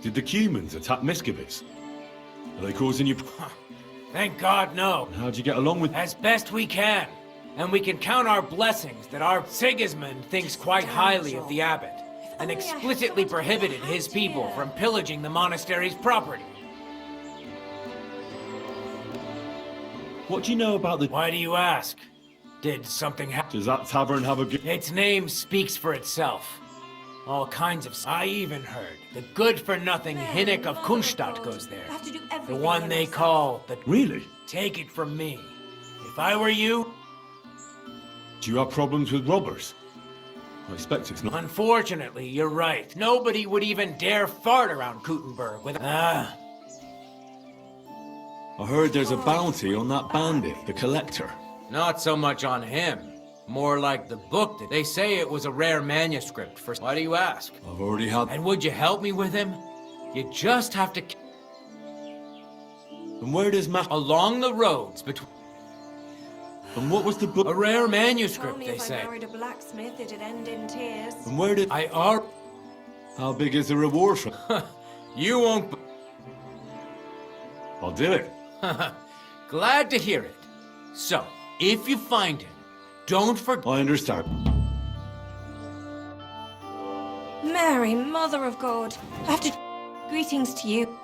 Did the Cumans attack Miskovitz? Are they causing you... Thank God, no. How'd you get along with... As best we can. And we can count our blessings that our Sigismund thinks quite highly of the abbot, and explicitly prohibited his people from pillaging the monastery's property. What do you know about the... Why do you ask? Did something happen? Does that tavern have a good... Its name speaks for itself. All kinds of... I even heard the good-for-nothing Hinnik of Kunstadt goes there. The one they call the... Really? Take it from me. If I were you... Do you have problems with robbers? I expect it's not... Unfortunately, you're right. Nobody would even dare fart around Kutenberg with... I heard there's a bounty on that bandit, the Collector. Not so much on him. More like the book that they say it was a rare manuscript for... Why do you ask? I've already had... And would you help me with him? You just have to... And where does Along the roads between... And what was the book? A rare manuscript, they say. If I married a blacksmith, it'd end in tears. And where did... I are... How big is the reward for... You won't... I'll do it. Glad to hear it. So, if you find him, don't forget. I understand. Mary, Mother of God, I have to... Greetings to you.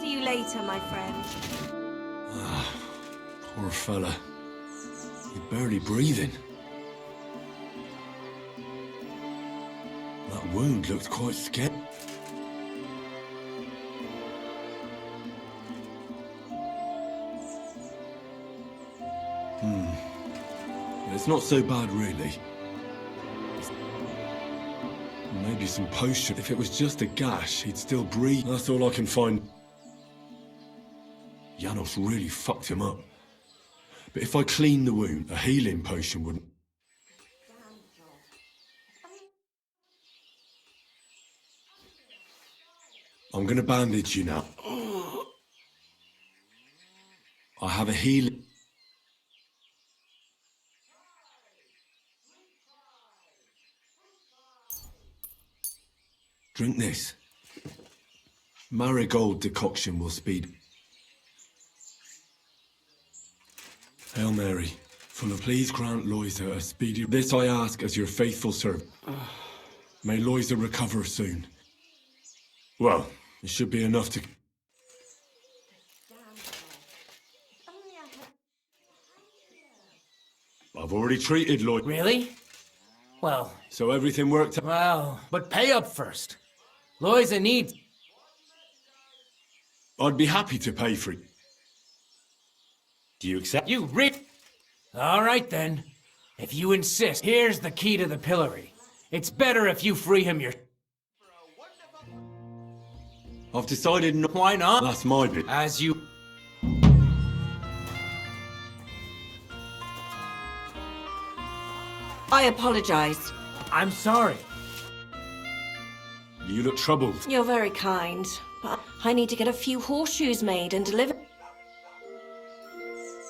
See you later, my friend. Poor fella. He's barely breathing. That wound looked quite scary. It's not so bad, really. Maybe some potion. If it was just a gash, he'd still breathe. That's all I can find. Janos really fucked him up. But if I clean the wound, a healing potion wouldn't... I'm gonna bandage you now. I have a healing... Drink this. Marigold decoction will speed. Hail Mary, full of please grant Loisa a speedy... This I ask as your faithful servant. May Loisa recover soon. Well, it should be enough to... I've already treated Loisa. Really? Well... So everything worked out? Well, but pay up first. Loisa needs... I'd be happy to pay for it. Do you accept? You All right, then. If you insist, here's the key to the pillory. It's better if you free him I've decided not... Why not? That's my bit. As you... I apologize. I'm sorry. You look troubled. You're very kind, but I need to get a few horseshoes made and delivered.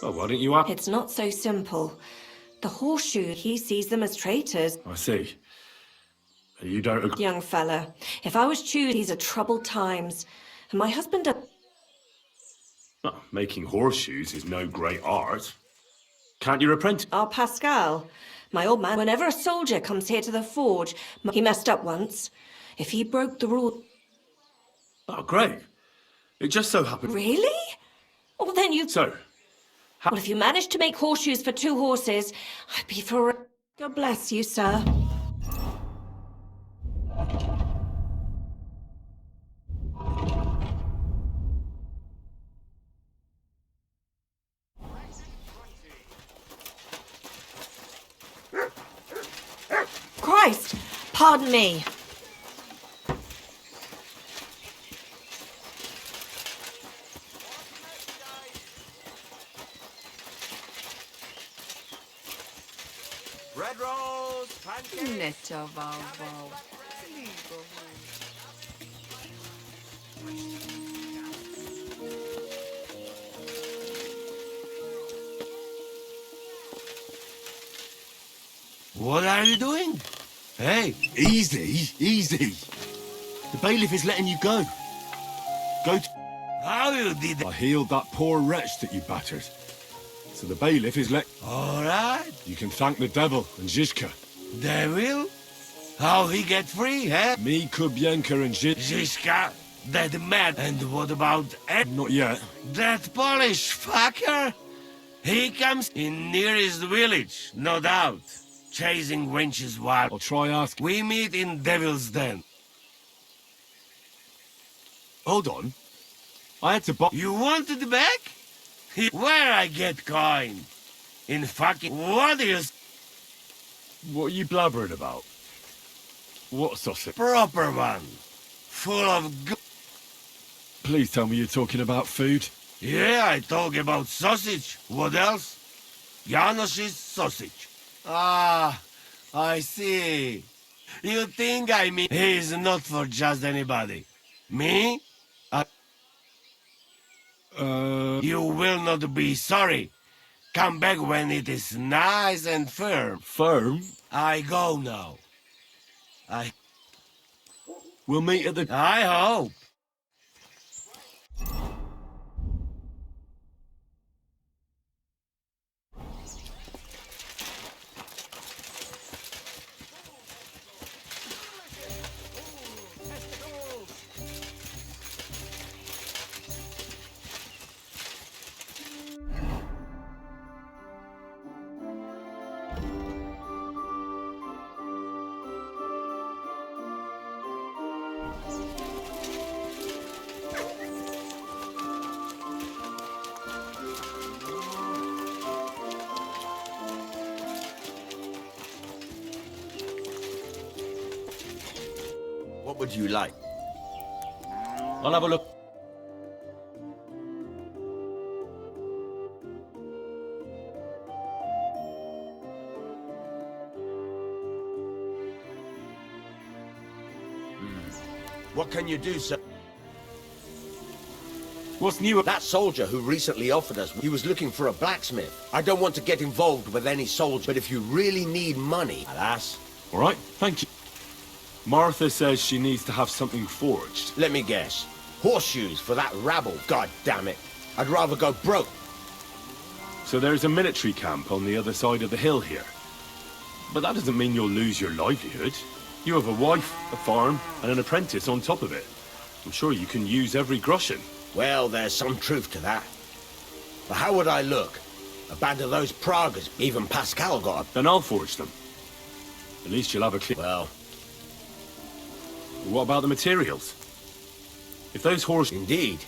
Oh, why don't you up? It's not so simple. The horseshoe, he sees them as traitors. I see. You don't agree? Young fella, if I was choosing, these are troubled times. And my husband... Well, making horseshoes is no great art. Can't you apprentice? Our Pascal, my old man, whenever a soldier comes here to the forge, he messed up once. If he broke the rule... Oh, great. It just so happened... Really? Well, then you... So... Well, if you manage to make horseshoes for 2 horses, I'd be for... God bless you, sir. Christ! Pardon me. Bread rolls, pancakes. What are you doing? Hey, easy, easy. The bailiff is letting you go. Go to... How you did that? I healed that poor wretch that you battered. So the bailiff is let... All right. You can thank the devil and Zizka. Devil? How he get free, eh? Me, Kubienka and Zizka, that man. And what about Ed? Not yet. That Polish fucker? He comes in nearest village, no doubt. Chasing wenches wild. I'll try ask... We meet in Devil's Den. Hold on. I had to buy... You wanted it back? Where I get coin? In fucking... What is... What are you blabbering about? What sausage? Proper one. Full of... Please tell me you're talking about food. Yeah, I talk about sausage. What else? Janos's sausage. Ah, I see. You think I mean he's not for just anybody. Me? You will not be sorry. Come back when it is nice and firm. Firm? I go now. We'll meet at the... I hope. What would you like? I'll have a look. What can you do, sir? What's new? That soldier who recently offered us, he was looking for a blacksmith. I don't want to get involved with any soldier, but if you really need money, alas. All right, thank you. Martha says she needs to have something forged. Let me guess. Horseshoes for that rabble, god damn it. I'd rather go broke. So there's a military camp on the other side of the hill here. But that doesn't mean you'll lose your livelihood. You have a wife, a farm, and an apprentice on top of it. I'm sure you can use every groschen. Well, there's some truth to that. But how would I look? A band of those Pragas, even Pascal got. Then I'll forge them. At least you'll have a clear... Well... What about the materials? If those horses... Indeed.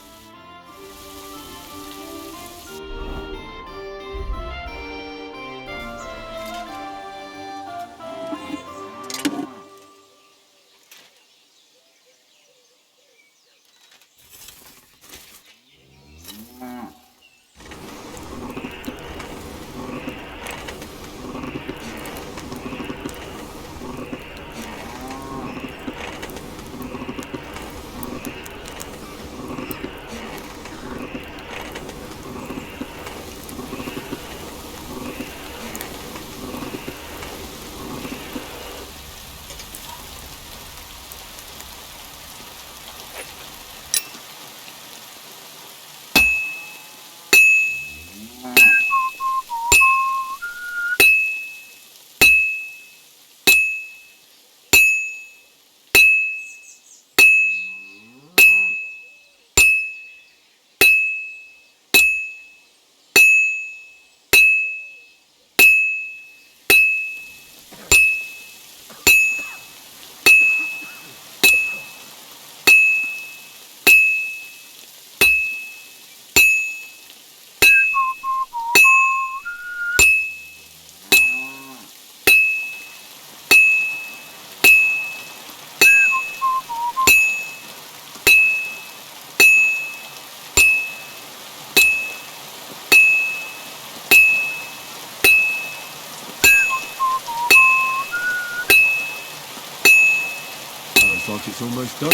Looks like it's almost done.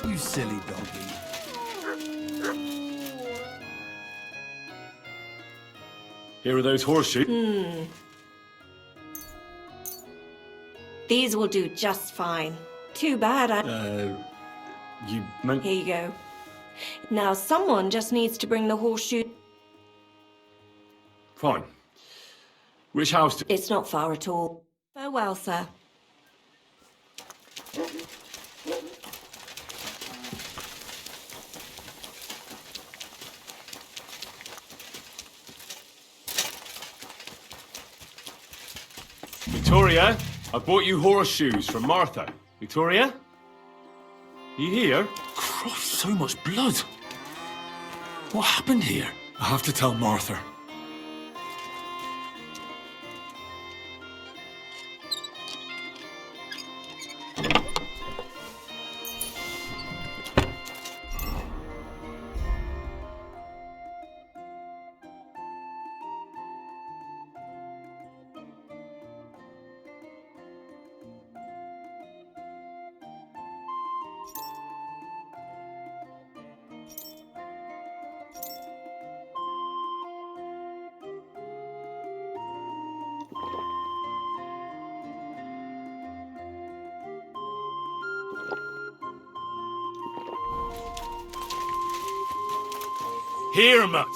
You silly donkey. Here are those horseshoes. These will do just fine. Too bad You meant... Here you go. Now someone just needs to bring the horseshoe. Fine. Which house do... It's not far at all. Farewell, sir. Victoria, I bought you horseshoes from Martha. Victoria? You here? Christ, so much blood. What happened here? I have to tell Martha. Here, Mutt.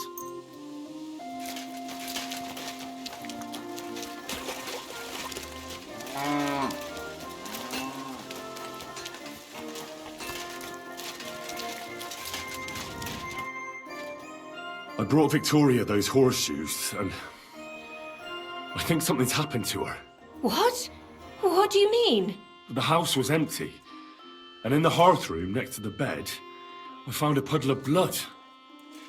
I brought Victoria those horseshoes, and I think something's happened to her. What? What do you mean? The house was empty, and in the hearth room next to the bed, I found a puddle of blood.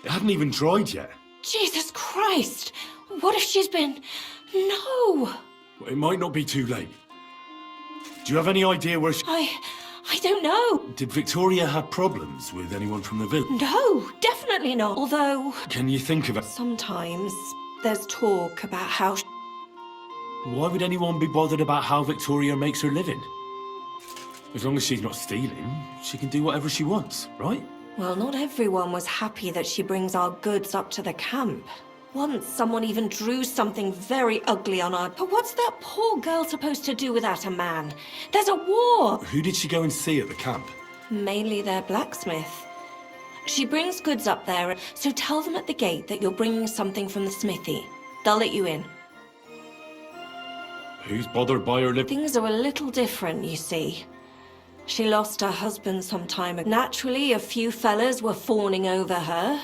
It hadn't even dried yet. Jesus Christ! What if she's been... No! Well, it might not be too late. Do you have any idea where she... I don't know. Did Victoria have problems with anyone from the village? No, definitely not. Although... Can you think of it? Sometimes there's talk about how... Why would anyone be bothered about how Victoria makes her living? As long as she's not stealing, she can do whatever she wants, right? Well, not everyone was happy that she brings our goods up to the camp. Once someone even drew something very ugly on our... But what's that poor girl supposed to do without a man? There's a war! Who did she go and see at the camp? Mainly their blacksmith. She brings goods up there, so tell them at the gate that you're bringing something from the smithy. They'll let you in. Who's bothered by her lip? Things are a little different, you see. She lost her husband some time ago. Naturally, a few fellas were fawning over her.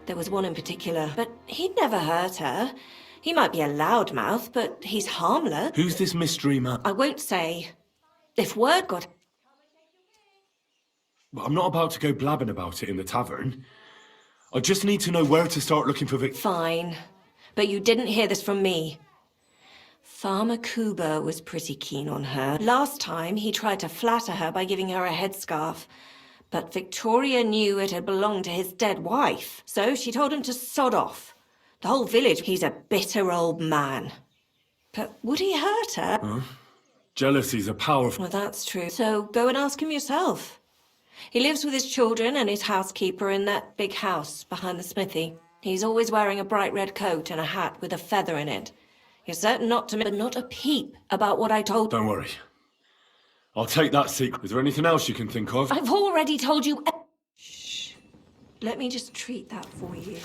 There was one in particular, but he'd never hurt her. He might be a loudmouth, but he's harmless. Who's this mystery man? I won't say. If word got... But I'm not about to go blabbing about it in the tavern. I just need to know where to start looking for Vic... Fine. But you didn't hear this from me. Farmer Cooper was pretty keen on her. Last time, he tried to flatter her by giving her a headscarf. But Victoria knew it had belonged to his dead wife, so she told him to sod off. The whole village, he's a bitter old man. But would he hurt her? Huh? Jealousy's a powerful... Well, that's true. So go and ask him yourself. He lives with his children and his housekeeper in that big house behind the smithy. He's always wearing a bright red coat and a hat with a feather in it. You're certain not to... but not a peep about what I told... Don't worry. I'll take that secret. Is there anything else you can think of? I've already told you... Shh. Let me just treat that for you.